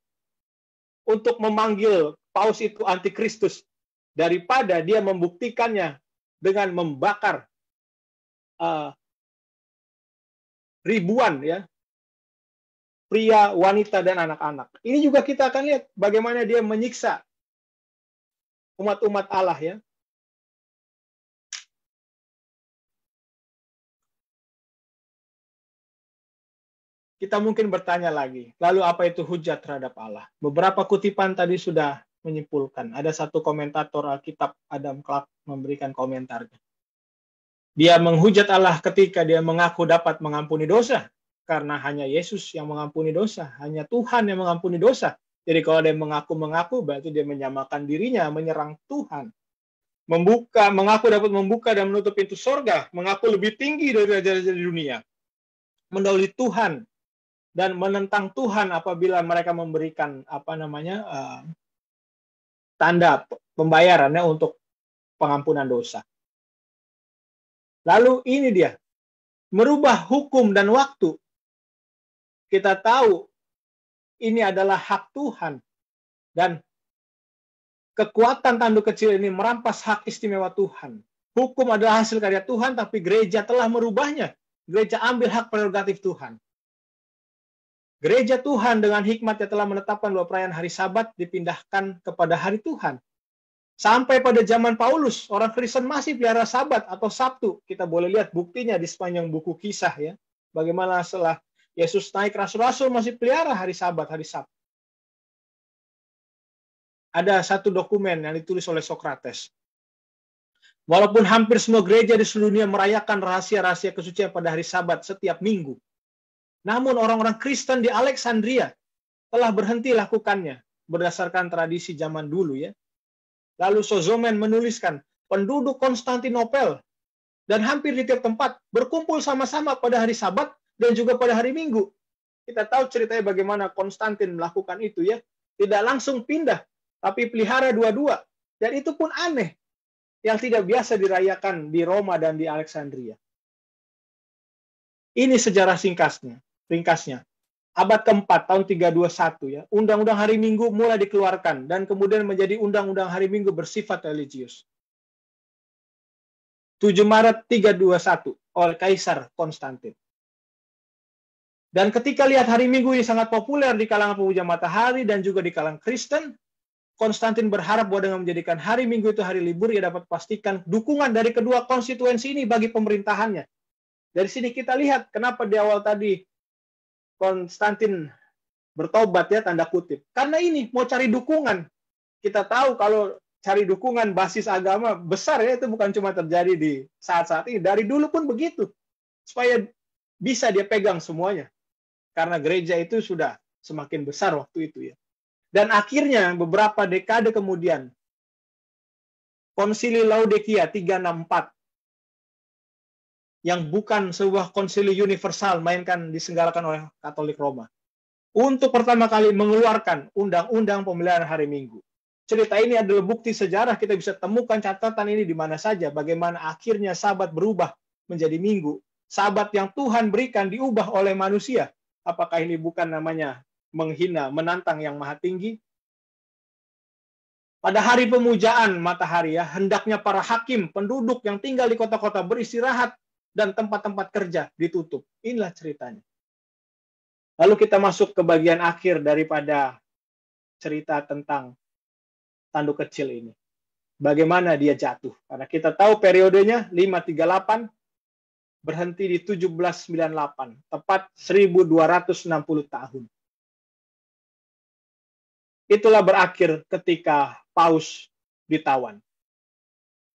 untuk memanggil paus itu antikristus daripada dia membuktikannya dengan membakar ribuan ya pria, wanita dan anak-anak. Ini juga kita akan lihat bagaimana dia menyiksa umat-umat Allah ya. Kita mungkin bertanya lagi, lalu apa itu hujat terhadap Allah? Beberapa kutipan tadi sudah menyimpulkan. Ada satu komentator Alkitab, Adam Clark, memberikan komentarnya. Dia menghujat Allah ketika dia mengaku dapat mengampuni dosa, karena hanya Yesus yang mengampuni dosa, hanya Tuhan yang mengampuni dosa. Jadi kalau dia mengaku-mengaku, berarti dia menyamakan dirinya, menyerang Tuhan. Mengaku dapat membuka dan menutup pintu sorga, mengaku lebih tinggi dari raja-raja di dunia, mendahului Tuhan, dan menentang Tuhan apabila mereka memberikan tanda pembayarannya untuk pengampunan dosa. Lalu ini dia, merubah hukum dan waktu. Kita tahu ini adalah hak Tuhan, dan kekuatan tanduk kecil ini merampas hak istimewa Tuhan. Hukum adalah hasil karya Tuhan, tapi gereja telah merubahnya. Gereja ambil hak prerogatif Tuhan. Gereja Tuhan dengan hikmatnya telah menetapkan bahwa perayaan hari Sabat dipindahkan kepada hari Tuhan. Sampai pada zaman Paulus, orang Kristen masih pelihara Sabat atau Sabtu. Kita boleh lihat buktinya di sepanjang buku Kisah ya. Bagaimana setelah Yesus naik, rasul-rasul masih pelihara hari Sabat, hari Sabtu. Ada satu dokumen yang ditulis oleh Sokrates. Walaupun hampir semua gereja di seluruh dunia merayakan rahasia-rahasia kesucian pada hari Sabat setiap minggu, namun orang-orang Kristen di Alexandria telah berhenti lakukannya berdasarkan tradisi zaman dulu ya. Lalu Sozomen menuliskan, penduduk Konstantinopel dan hampir di tiap tempat berkumpul sama-sama pada hari Sabat dan juga pada hari Minggu. Kita tahu ceritanya bagaimana Konstantin melakukan itu ya. Tidak langsung pindah, tapi pelihara dua-dua. Dan itu pun aneh, yang tidak biasa dirayakan di Roma dan di Alexandria. Ini sejarah ringkasnya. Abad keempat, tahun 321 ya, Undang-Undang Hari Minggu mulai dikeluarkan dan kemudian menjadi Undang-Undang Hari Minggu bersifat religius. 7 Maret 321 oleh Kaisar Konstantin. Dan ketika lihat hari Minggu ini sangat populer di kalangan pemuja matahari dan juga di kalangan Kristen, Konstantin berharap bahwa dengan menjadikan hari Minggu itu hari libur, ia dapat pastikan dukungan dari kedua konstituensi ini bagi pemerintahannya. Dari sini kita lihat kenapa di awal tadi Konstantin bertobat ya, tanda kutip. Karena ini mau cari dukungan. Kita tahu kalau cari dukungan basis agama besar ya, itu bukan cuma terjadi di saat-saat ini. Dari dulu pun begitu. Supaya bisa dia pegang semuanya. Karena gereja itu sudah semakin besar waktu itu ya. Dan akhirnya beberapa dekade kemudian, Konsili Laodikia 364, yang bukan sebuah konsili universal, melainkan diselenggarakan oleh Katolik Roma, untuk pertama kali mengeluarkan undang-undang pemeliharaan hari Minggu. Cerita ini adalah bukti sejarah, kita bisa temukan catatan ini di mana saja, bagaimana akhirnya Sabat berubah menjadi Minggu. Sabat yang Tuhan berikan diubah oleh manusia. Apakah ini bukan namanya menghina, menantang yang maha tinggi? Pada hari pemujaan matahari ya, hendaknya para hakim, penduduk yang tinggal di kota-kota beristirahat, dan tempat-tempat kerja ditutup. Inilah ceritanya. Lalu kita masuk ke bagian akhir daripada cerita tentang tanduk kecil ini. Bagaimana dia jatuh. Karena kita tahu periodenya 538 berhenti di 1798. Tepat 1260 tahun. Itulah berakhir ketika Paus ditawan.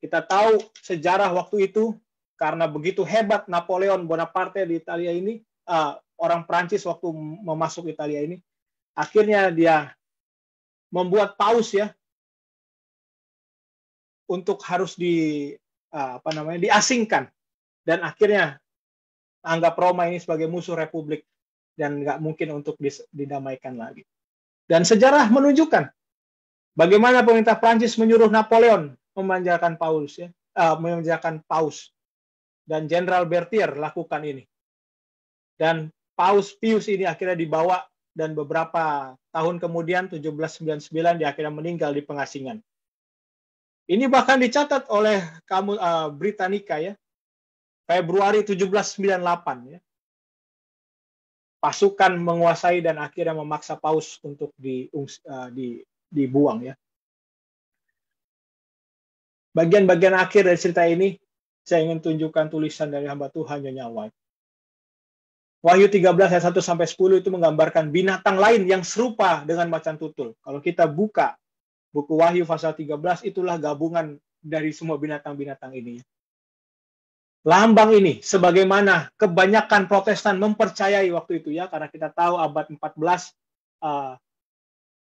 Kita tahu sejarah waktu itu, karena begitu hebat Napoleon Bonaparte di Italia ini, orang Prancis waktu memasuk Italia ini, akhirnya dia membuat paus ya, untuk harus diasingkan, dan akhirnya anggap Roma ini sebagai musuh Republik dan nggak mungkin untuk didamaikan lagi. Dan sejarah menunjukkan bagaimana pemerintah Prancis menyuruh Napoleon memanjakan paus ya, memanjakan paus. dan Jenderal Berthier lakukan ini. Dan Paus Pius ini akhirnya dibawa, dan beberapa tahun kemudian 1799 dia akhirnya meninggal di pengasingan. Ini bahkan dicatat oleh Britannica ya, Februari 1798 ya. Pasukan menguasai dan akhirnya memaksa Paus untuk dibuang ya. Bagian-bagian akhir dari cerita ini saya ingin tunjukkan tulisan dari hamba Tuhan Nyonya White. Wahyu 13 ayat 1 sampai 10 itu menggambarkan binatang lain yang serupa dengan macan tutul. Kalau kita buka buku Wahyu pasal 13, itulah gabungan dari semua binatang-binatang ini. Lambang ini sebagaimana kebanyakan Protestan mempercayai waktu itu ya, karena kita tahu abad 14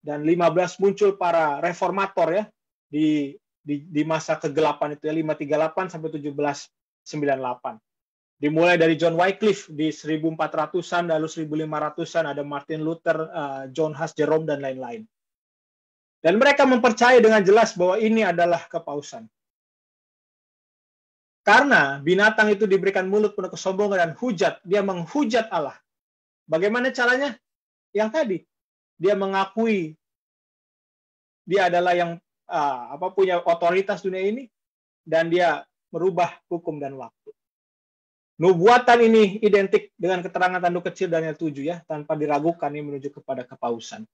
dan 15 muncul para reformator ya di masa kegelapan itu ya, 538 sampai 1798. Dimulai dari John Wycliffe di 1400-an, lalu 1500-an ada Martin Luther, John Huss, Jerome, dan lain-lain. Dan mereka mempercayai dengan jelas bahwa ini adalah kepausan. Karena binatang itu diberikan mulut penuh kesombongan dan hujat, dia menghujat Allah. Bagaimana caranya? Yang tadi, dia mengakui dia adalah yang punya otoritas dunia ini, dan dia merubah hukum dan waktu. Nubuatan ini identik dengan keterangan tanduk kecil Daniel 7 ya, tanpa diragukan ini menuju kepada kepausan.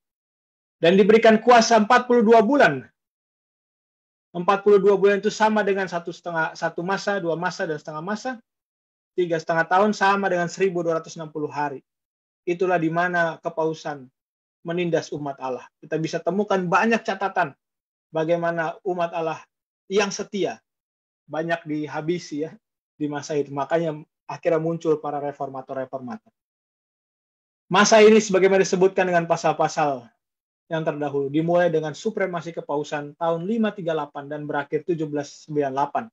Dan diberikan kuasa 42 bulan. 42 bulan itu sama dengan satu masa, 2 masa, dan setengah masa. 3,5 tahun sama dengan 1260 hari. Itulah di mana kepausan menindas umat Allah. Kita bisa temukan banyak catatan bagaimana umat Allah yang setia banyak dihabisi ya di masa itu. Makanya akhirnya muncul para reformator-reformator. Masa ini sebagaimana disebutkan dengan pasal-pasal yang terdahulu, dimulai dengan supremasi kepausan tahun 538 dan berakhir 1798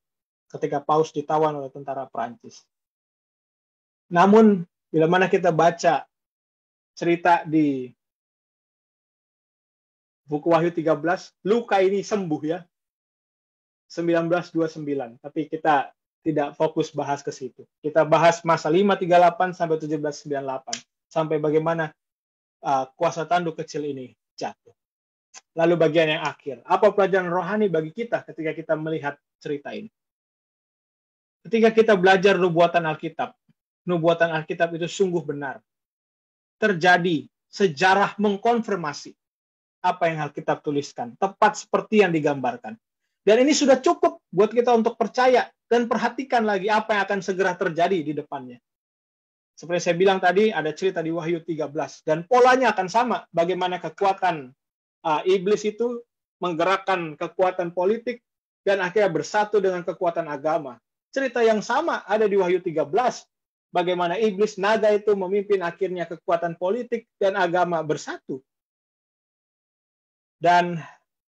ketika Paus ditawan oleh tentara Prancis. Namun, bila mana kita baca cerita di buku Wahyu 13, luka ini sembuh ya, 1929. Tapi kita tidak fokus bahas ke situ. Kita bahas masa 538 sampai 1798. Sampai bagaimana kuasa tanduk kecil ini jatuh. Lalu bagian yang akhir. Apa pelajaran rohani bagi kita ketika kita melihat cerita ini? Ketika kita belajar nubuatan Alkitab itu sungguh benar. Terjadi, sejarah mengkonfirmasi apa yang Alkitab tuliskan. Tepat seperti yang digambarkan. Dan ini sudah cukup buat kita untuk percaya dan perhatikan lagi apa yang akan segera terjadi di depannya. Seperti saya bilang tadi, ada cerita di Wahyu 13. Dan polanya akan sama. Bagaimana kekuatan iblis itu menggerakkan kekuatan politik dan akhirnya bersatu dengan kekuatan agama. Cerita yang sama ada di Wahyu 13. Bagaimana iblis naga itu memimpin akhirnya kekuatan politik dan agama bersatu. Dan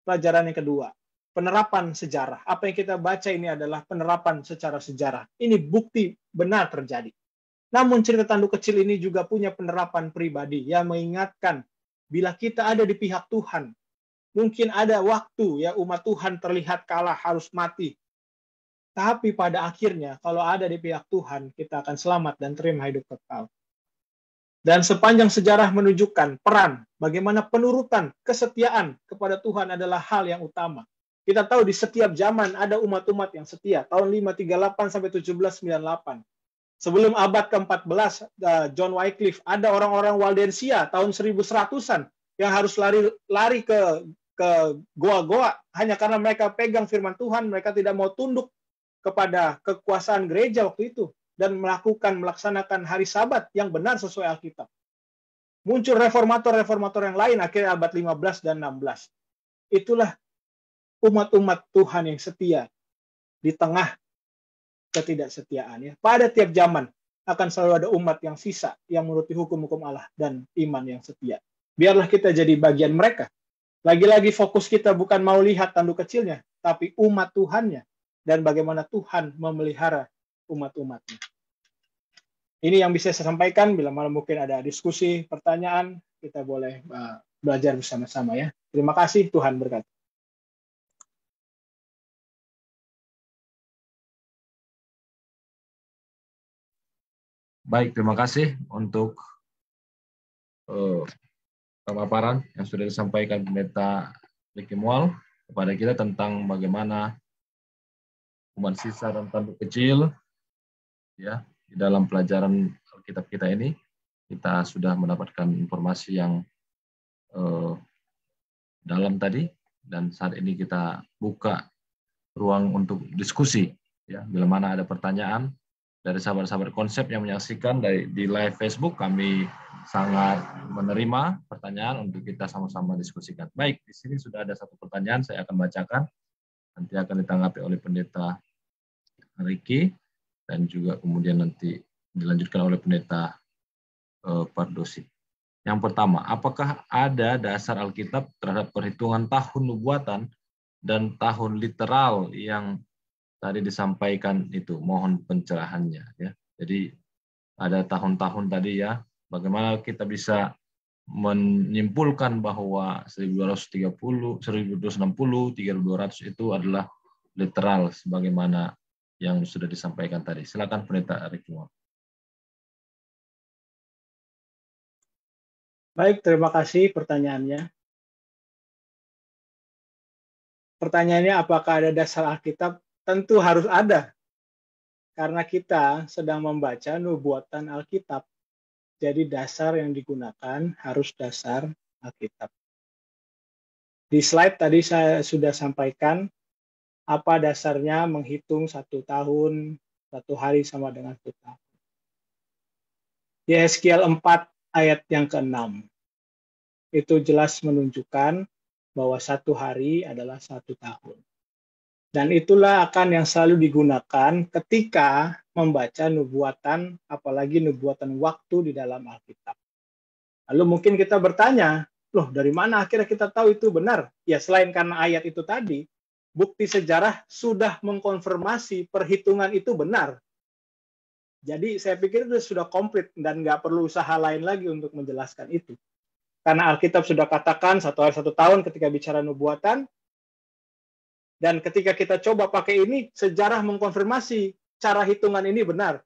pelajaran yang kedua, penerapan sejarah. Apa yang kita baca ini adalah penerapan secara sejarah. Ini bukti benar terjadi. Namun cerita tanduk kecil ini juga punya penerapan pribadi yang mengingatkan bila kita ada di pihak Tuhan. Mungkin ada waktu ya umat Tuhan terlihat kalah, harus mati. Tapi pada akhirnya kalau ada di pihak Tuhan, kita akan selamat dan terima hidup kekal. Dan sepanjang sejarah menunjukkan peran bagaimana penurutan, kesetiaan kepada Tuhan adalah hal yang utama. Kita tahu di setiap zaman ada umat-umat yang setia. Tahun 538 sampai 1798. Sebelum abad ke-14, John Wycliffe, ada orang-orang Waldensia tahun 1100-an yang harus lari ke goa-goa hanya karena mereka pegang firman Tuhan, mereka tidak mau tunduk kepada kekuasaan gereja waktu itu dan melaksanakan hari Sabat yang benar sesuai Alkitab. Muncul reformator-reformator yang lain akhirnya abad 15 dan 16. Itulah umat-umat Tuhan yang setia di tengah ketidaksetiaan ya. Pada tiap zaman akan selalu ada umat yang sisa yang menuruti hukum-hukum Allah dan iman yang setia. Biarlah kita jadi bagian mereka. Lagi-lagi fokus kita bukan mau lihat tanduk kecilnya, tapi umat Tuhannya dan bagaimana Tuhan memelihara umat-umatnya. Ini yang bisa saya sampaikan. Bila mana mungkin ada diskusi, pertanyaan, kita boleh belajar bersama-sama ya. Terima kasih, Tuhan berkati. Baik, terima kasih untuk pemaparan yang sudah disampaikan Pendeta Ricky Mual kepada kita tentang bagaimana umat sisa dan tanduk kecil, ya, di dalam pelajaran Alkitab kita ini. Kita sudah mendapatkan informasi yang dalam tadi, dan saat ini kita buka ruang untuk diskusi. Ya, bila mana ada pertanyaan dari sahabat-sahabat konsep yang menyaksikan di live Facebook, kami sangat menerima pertanyaan untuk kita sama-sama diskusikan. Baik, di sini sudah ada satu pertanyaan, saya akan bacakan. Nanti akan ditanggapi oleh Pendeta Ricky, dan juga kemudian nanti dilanjutkan oleh Pendeta Pardosi. Yang pertama, apakah ada dasar Alkitab terhadap perhitungan tahun nubuatan dan tahun literal yang tadi disampaikan itu? Mohon pencerahannya, ya. Jadi ada tahun-tahun tadi, ya. Bagaimana kita bisa menyimpulkan bahwa 1230, 1260, 3200 itu adalah literal sebagaimana yang sudah disampaikan tadi. Silakan Pendeta Ricky. Baik, terima kasih pertanyaannya. Pertanyaannya apakah ada dasar Alkitab? Tentu harus ada. Karena kita sedang membaca nubuatan Alkitab. Jadi dasar yang digunakan harus dasar Alkitab. Di slide tadi saya sudah sampaikan apa dasarnya menghitung 1 tahun, 1 hari sama dengan 1 tahun. Yeskiel 4 ayat yang ke-6. Itu jelas menunjukkan bahwa 1 hari adalah 1 tahun. Dan itulah akan yang selalu digunakan ketika membaca nubuatan, apalagi nubuatan waktu di dalam Alkitab. Lalu mungkin kita bertanya, loh dari mana akhirnya kita tahu itu benar? Ya selain karena ayat itu tadi, bukti sejarah sudah mengkonfirmasi perhitungan itu benar. Jadi saya pikir itu sudah komplit dan nggak perlu usaha lain lagi untuk menjelaskan itu. Karena Alkitab sudah katakan 1 hari 1 tahun ketika bicara nubuatan, dan ketika kita coba pakai ini, sejarah mengkonfirmasi cara hitungan ini benar.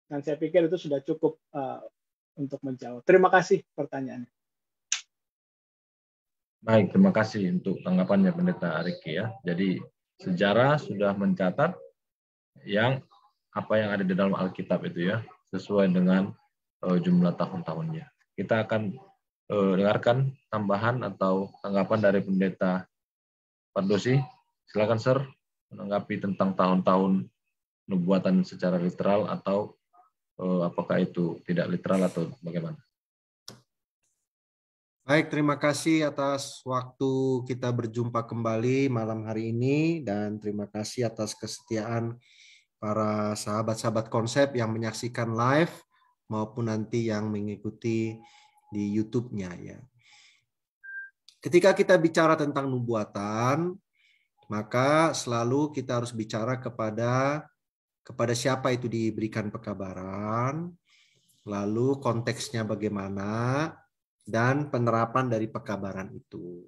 Dan saya pikir itu sudah cukup untuk menjawab. Terima kasih pertanyaannya. Baik, terima kasih untuk tanggapannya Pendeta Ricky, ya. Jadi sejarah sudah mencatat apa yang ada di dalam Alkitab itu, ya, sesuai dengan jumlah tahun-tahunnya. Kita akan dengarkan tambahan atau tanggapan dari Pendeta Pardosi. Silakan, Sir, menanggapi tentang tahun-tahun nubuatan secara literal atau apakah itu tidak literal atau bagaimana? Baik, terima kasih atas waktu kita berjumpa kembali malam hari ini, dan terima kasih atas kesetiaan para sahabat-sahabat konsep yang menyaksikan live maupun nanti yang mengikuti di YouTube-nya, ya. Ketika kita bicara tentang nubuatan, maka selalu kita harus bicara kepada siapa itu diberikan pekabaran, lalu konteksnya bagaimana, dan penerapan dari pekabaran itu.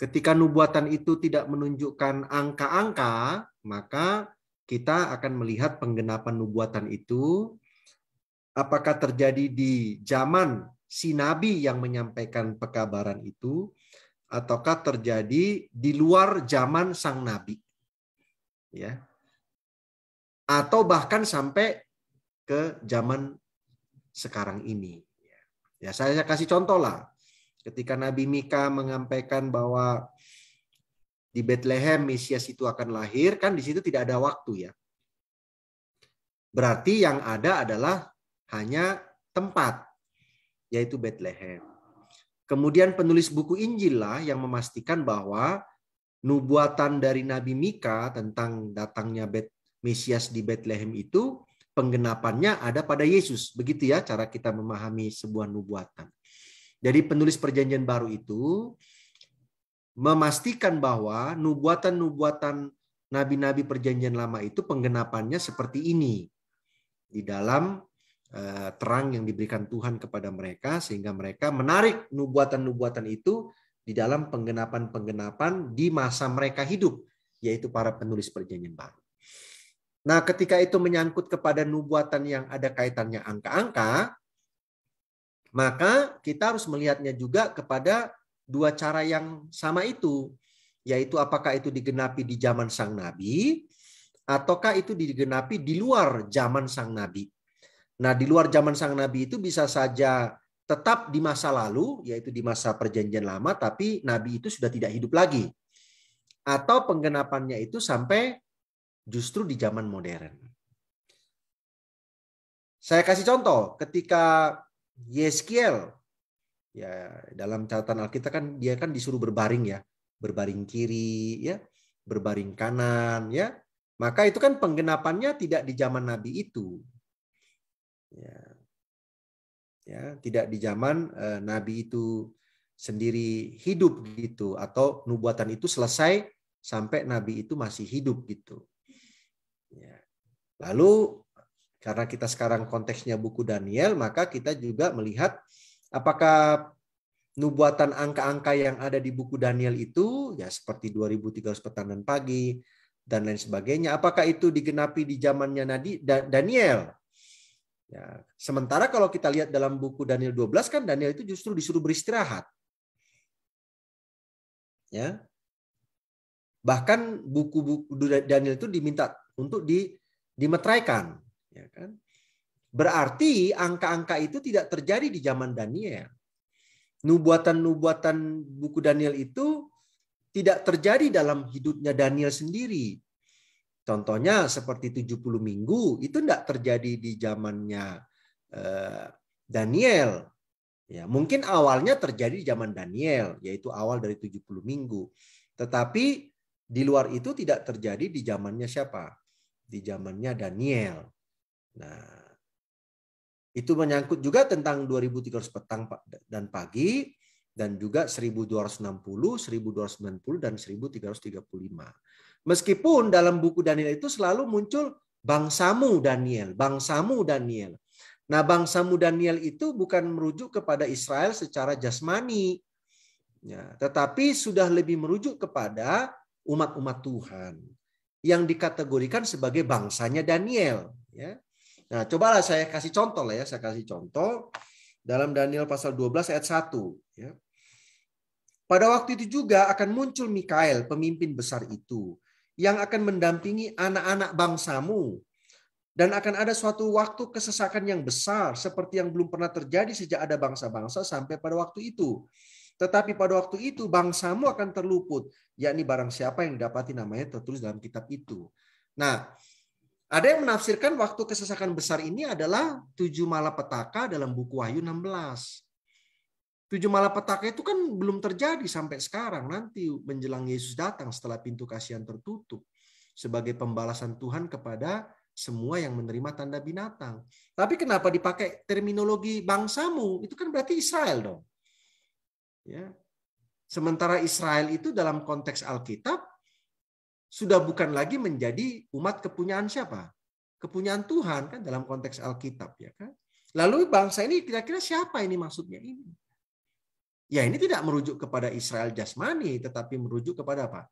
Ketika nubuatan itu tidak menunjukkan angka-angka, maka kita akan melihat penggenapan nubuatan itu apakah terjadi di zaman si nabi yang menyampaikan pekabaran itu, ataukah terjadi di luar zaman sang nabi, ya, atau bahkan sampai ke zaman sekarang ini. Ya, saya kasih contoh lah. Ketika Nabi Mika menyampaikan bahwa di Bethlehem Mesias itu akan lahir, kan di situ tidak ada waktu, ya. Berarti yang ada adalah hanya tempat, yaitu Bethlehem. Kemudian penulis buku Injil lah yang memastikan bahwa nubuatan dari Nabi Mika tentang datangnya Mesias di Bethlehem itu penggenapannya ada pada Yesus. Begitu, ya, cara kita memahami sebuah nubuatan. Jadi penulis Perjanjian Baru itu memastikan bahwa nubuatan-nubuatan nabi-nabi Perjanjian Lama itu penggenapannya seperti ini. Di dalam terang yang diberikan Tuhan kepada mereka, sehingga mereka menarik nubuatan-nubuatan itu di dalam penggenapan-penggenapan di masa mereka hidup, yaitu para penulis Perjanjian Baru. Nah, ketika itu menyangkut kepada nubuatan yang ada kaitannya angka-angka, maka kita harus melihatnya juga kepada dua cara yang sama itu, yaitu apakah itu digenapi di zaman sang nabi, ataukah itu digenapi di luar zaman sang nabi. Nah, di luar zaman sang nabi itu bisa saja tetap di masa lalu, yaitu di masa perjanjian lama, tapi nabi itu sudah tidak hidup lagi. Atau penggenapannya itu sampai justru di zaman modern. Saya kasih contoh, ketika Yeskiel, ya dalam catatan Alkitab kan dia kan disuruh berbaring ya, berbaring kiri ya, berbaring kanan ya. Maka itu kan penggenapannya tidak di zaman nabi itu. Ya, tidak di zaman nabi itu sendiri hidup gitu, atau nubuatan itu selesai sampai nabi itu masih hidup gitu. Ya. Lalu karena kita sekarang konteksnya buku Daniel, maka kita juga melihat apakah nubuatan angka-angka yang ada di buku Daniel itu, ya seperti 2300 petang dan pagi, dan lain sebagainya, apakah itu digenapi di zamannya Daniel? Ya, sementara kalau kita lihat dalam buku Daniel 12, kan Daniel itu justru disuruh beristirahat. Ya. Bahkan buku-buku Daniel itu diminta untuk dimeteraikan. Ya kan? Berarti angka-angka itu tidak terjadi di zaman Daniel. Nubuatan-nubuatan buku Daniel itu tidak terjadi dalam hidupnya Daniel sendiri. Contohnya seperti 70 minggu itu tidak terjadi di zamannya Daniel. Ya, mungkin awalnya terjadi di zaman Daniel, yaitu awal dari 70 minggu. Tetapi di luar itu tidak terjadi di zamannya siapa? Di zamannya Daniel. Nah, itu menyangkut juga tentang 2300 petang dan pagi, dan juga 1260, 1290, dan 1335. Meskipun dalam buku Daniel itu selalu muncul bangsamu Daniel, bangsamu Daniel. Nah, bangsamu Daniel itu bukan merujuk kepada Israel secara jasmani, ya, tetapi sudah lebih merujuk kepada umat-umat Tuhan yang dikategorikan sebagai bangsanya Daniel. Ya. Nah, cobalah saya kasih contoh lah ya, saya kasih contoh dalam Daniel pasal 12 ayat 1. Ya. Pada waktu itu juga akan muncul Mikael, pemimpin besar itu, yang akan mendampingi anak-anak bangsamu. Dan akan ada suatu waktu kesesakan yang besar, seperti yang belum pernah terjadi sejak ada bangsa-bangsa sampai pada waktu itu. Tetapi pada waktu itu bangsamu akan terluput, yakni barang siapa yang didapati namanya tertulis dalam kitab itu. Nah, ada yang menafsirkan waktu kesesakan besar ini adalah 7 malapetaka dalam buku Wahyu 16. 7 malapetaka itu kan belum terjadi sampai sekarang, nanti menjelang Yesus datang setelah pintu kasihan tertutup sebagai pembalasan Tuhan kepada semua yang menerima tanda binatang. Tapi kenapa dipakai terminologi bangsamu? Itu kan berarti Israel dong. Ya. Sementara Israel itu dalam konteks Alkitab sudah bukan lagi menjadi umat kepunyaan siapa? Kepunyaan Tuhan kan dalam konteks Alkitab, ya kan? Lalu bangsa ini kira-kira siapa ini maksudnya ini? Ya, ini tidak merujuk kepada Israel jasmani, tetapi merujuk kepada apa?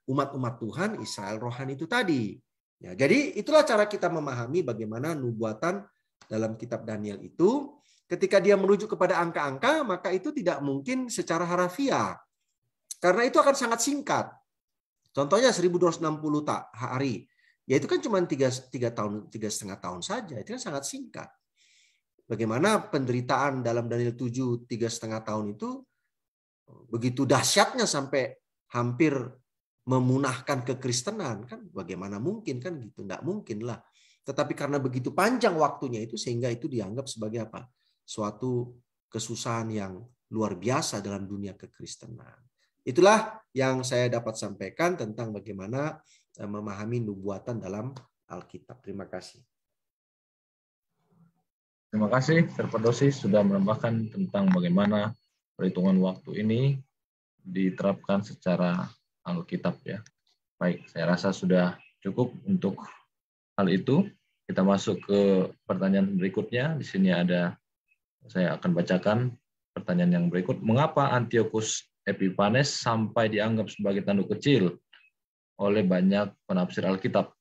Umat-umat Tuhan Israel rohani itu tadi. Ya, jadi itulah cara kita memahami bagaimana nubuatan dalam kitab Daniel itu. Ketika dia merujuk kepada angka-angka, maka itu tidak mungkin secara harafiah. Karena itu akan sangat singkat. Contohnya 1260 hari. Ya itu kan cuma 3,5 tahun saja. Itu kan sangat singkat. Bagaimana penderitaan dalam Daniel 7 3,5 tahun itu begitu dahsyatnya sampai hampir memunahkan kekristenan, kan bagaimana mungkin kan gitu, enggak mungkin lah. Tetapi karena begitu panjang waktunya itu sehingga itu dianggap sebagai apa? Suatu kesusahan yang luar biasa dalam dunia kekristenan. Itulah yang saya dapat sampaikan tentang bagaimana memahami nubuatan dalam Alkitab. Terima kasih. Terima kasih, Terpedosi sudah menambahkan tentang bagaimana perhitungan waktu ini diterapkan secara Alkitab ya. Baik, saya rasa sudah cukup untuk hal itu. Kita masuk ke pertanyaan berikutnya. Di sini ada, saya akan bacakan pertanyaan yang berikut. Mengapa Antiochus Epiphanes sampai dianggap sebagai tanduk kecil oleh banyak penafsir Alkitab?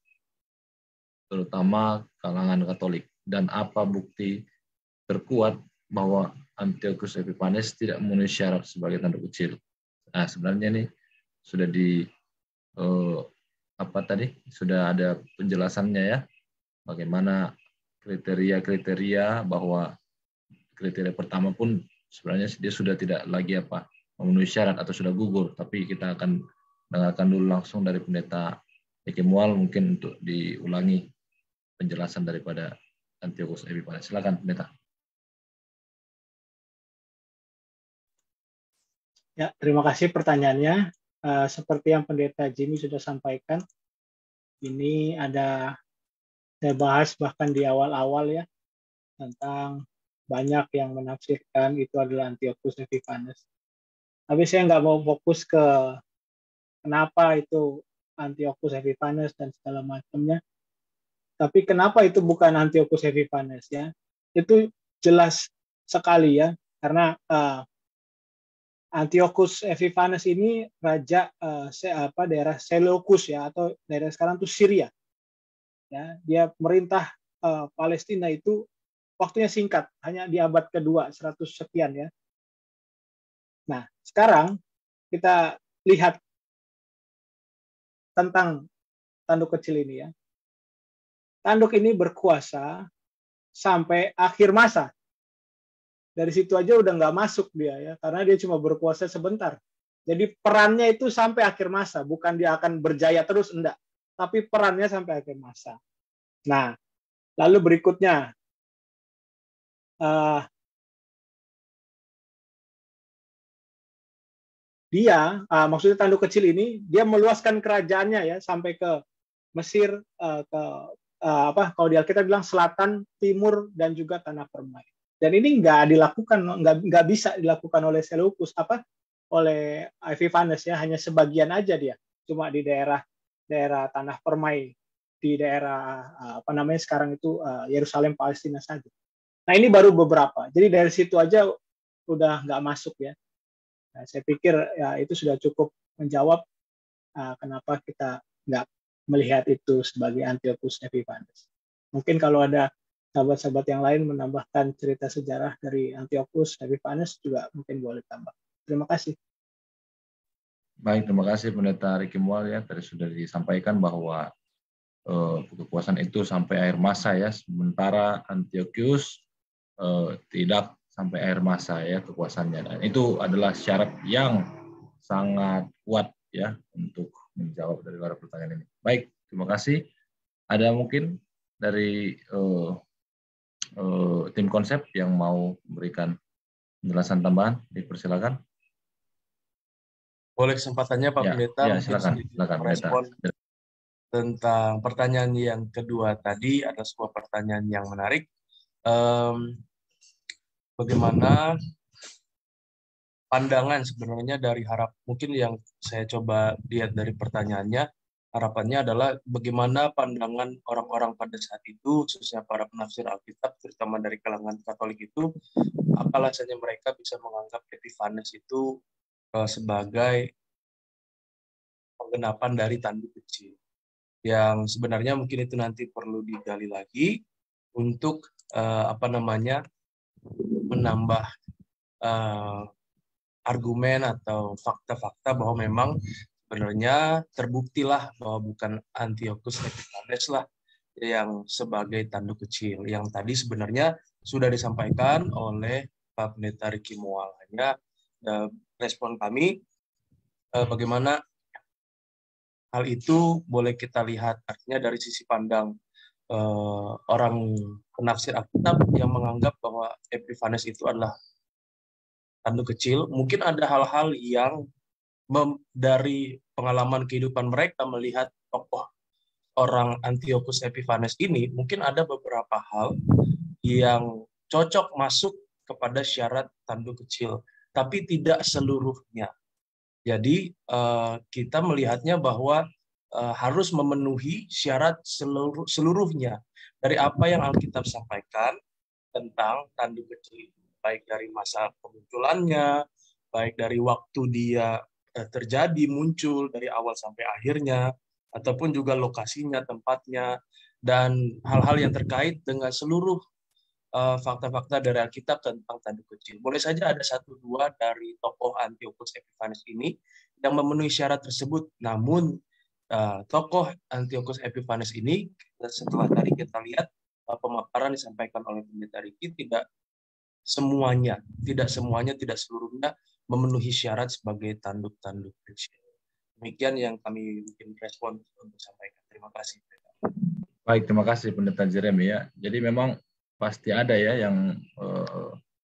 terutama kalangan Katolik? Dan apa bukti terkuat bahwa Antiochus Epiphanes tidak memenuhi syarat sebagai tanduk kecil? Nah, sebenarnya nih sudah sudah ada penjelasannya ya, bagaimana kriteria bahwa kriteria pertama pun sebenarnya dia sudah tidak lagi memenuhi syarat atau sudah gugur, tapi kita akan dengarkan dulu langsung dari Pendeta Eki Mual mungkin untuk diulangi penjelasan daripada Antiochus Epiphanes. Silakan Pendeta. Ya, terima kasih pertanyaannya. Seperti yang Pendeta Jimmy sudah sampaikan, ini saya bahas bahkan di awal-awal ya, tentang banyak yang menafsirkan itu adalah Antiochus Epiphanes. Tapi saya nggak mau fokus ke kenapa itu Antiochus Epiphanes dan segala macamnya. Tapi kenapa itu bukan Antiochus Epiphanes ya? Itu jelas sekali ya, karena Antiochus Epiphanes ini raja daerah Seleukus ya, atau daerah sekarang itu Syria. Ya, dia merintah Palestina itu waktunya singkat, hanya di abad kedua 100 sekian ya. Nah, sekarang kita lihat tentang tanduk kecil ini ya. Tanduk ini berkuasa sampai akhir masa. Dari situ aja udah nggak masuk dia ya, karena dia cuma berkuasa sebentar. Jadi perannya itu sampai akhir masa, bukan dia akan berjaya terus, enggak. Tapi perannya sampai akhir masa. Nah, lalu berikutnya, maksudnya tanduk kecil ini, dia meluaskan kerajaannya ya sampai ke Mesir, kalau di Alkitab bilang selatan, timur, dan juga tanah permai. Dan ini nggak bisa dilakukan oleh Seleukus, oleh Epiphanes ya, hanya sebagian aja dia, cuma di daerah tanah permai, di daerah sekarang itu Yerusalem Palestina saja. Nah ini baru beberapa, jadi dari situ aja udah nggak masuk ya. Nah, saya pikir ya itu sudah cukup menjawab kenapa kita nggak melihat itu sebagai Antiochus Epiphanes. Mungkin kalau ada sahabat-sahabat yang lain menambahkan cerita sejarah dari Antiochus Epiphanes juga mungkin boleh tambah. Terima kasih. Baik, terima kasih Pendeta Riki Mual ya. Tadi sudah disampaikan bahwa kekuasaan itu sampai akhir masa ya, sementara Antiochus tidak sampai akhir masa ya kekuasaannya. Dan itu adalah syarat yang sangat kuat ya untuk menjawab dari pertanyaan ini. Baik, terima kasih. Ada mungkin dari tim konsep yang mau memberikan penjelasan tambahan, dipersilakan. Boleh kesempatannya Pak Pendeta, ya, silakan merespon tentang pertanyaan yang kedua tadi. Ada sebuah pertanyaan yang menarik. Bagaimana pandangan sebenarnya dari mungkin yang saya coba lihat dari pertanyaannya, harapannya adalah bagaimana pandangan orang-orang pada saat itu, khususnya para penafsir Alkitab, terutama dari kalangan Katolik itu, apa alasannya mereka bisa menganggap Epiphanes itu sebagai penggenapan dari tanduk kecil. Yang sebenarnya mungkin itu nanti perlu digali lagi untuk menambah argumen atau fakta-fakta bahwa memang sebenarnya terbuktilah bahwa bukan Antiochus Epiphanes lah yang sebagai tanduk kecil. Yang tadi sebenarnya sudah disampaikan oleh Pak Pendeta Riki Mual. Hanya respon kami bagaimana hal itu boleh kita lihat artinya dari sisi pandang orang penafsir Alkitab yang menganggap bahwa Epiphanes itu adalah tanduk kecil. Mungkin ada hal-hal yang dari pengalaman kehidupan mereka melihat tokoh orang Antiochus Epiphanes ini, mungkin ada beberapa hal yang cocok masuk kepada syarat tanduk kecil, tapi tidak seluruhnya. Jadi kita melihatnya bahwa harus memenuhi syarat seluruhnya dari apa yang Alkitab sampaikan tentang tanduk kecil, baik dari masa kemunculannya, baik dari waktu dia terjadi, muncul dari awal sampai akhirnya, ataupun juga lokasinya, tempatnya, dan hal-hal yang terkait dengan seluruh fakta-fakta dari Alkitab tentang tanduk kecil. Boleh saja ada 1-2 dari tokoh Antiochus Epiphanes ini yang memenuhi syarat tersebut. Namun tokoh Antiochus Epiphanes ini, setelah tadi kita lihat pemaparan disampaikan oleh Pendeta Riki, tidak semuanya, tidak seluruhnya memenuhi syarat sebagai tanduk-tanduk kecil. Demikian yang kami mungkin respon untuk sampaikan. Terima kasih. Baik, terima kasih Pendeta Jeremy ya. Jadi memang pasti ada ya yang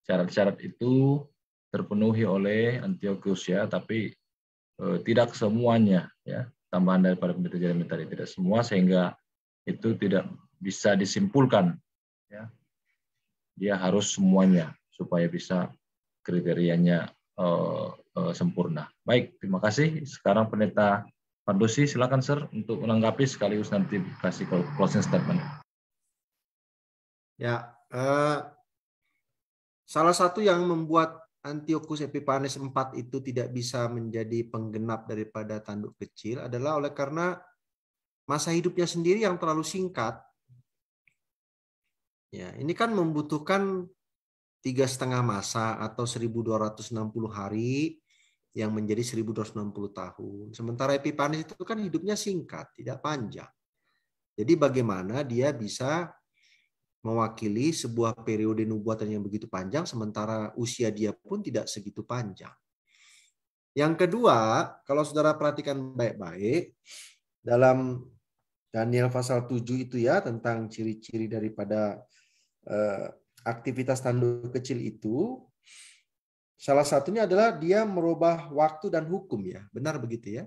syarat-syarat itu terpenuhi oleh Antiochus ya, tapi tidak semuanya ya. Tambahan daripada Pendeta Jeremy tadi, tidak semua, sehingga itu tidak bisa disimpulkan ya. Dia harus semuanya supaya bisa kriterianya sempurna. Baik, terima kasih. Sekarang Pendeta Fardosi, silakan Sir untuk menanggapi sekaligus nanti kasih closing statement. Ya, salah satu yang membuat Antiochus Epiphanes 4 itu tidak bisa menjadi penggenap daripada tanduk kecil adalah oleh karena masa hidupnya sendiri yang terlalu singkat. Ya, ini kan membutuhkan 3,5 masa atau 1260 hari yang menjadi 1260 tahun. Sementara Epiphanes itu kan hidupnya singkat, tidak panjang. Jadi bagaimana dia bisa mewakili sebuah periode nubuatan yang begitu panjang, sementara usia dia pun tidak segitu panjang. Yang kedua, kalau saudara perhatikan baik-baik, dalam Daniel pasal 7 itu ya, tentang ciri-ciri daripada aktivitas tanduk kecil itu, salah satunya adalah dia merubah waktu dan hukum ya. Benar begitu ya?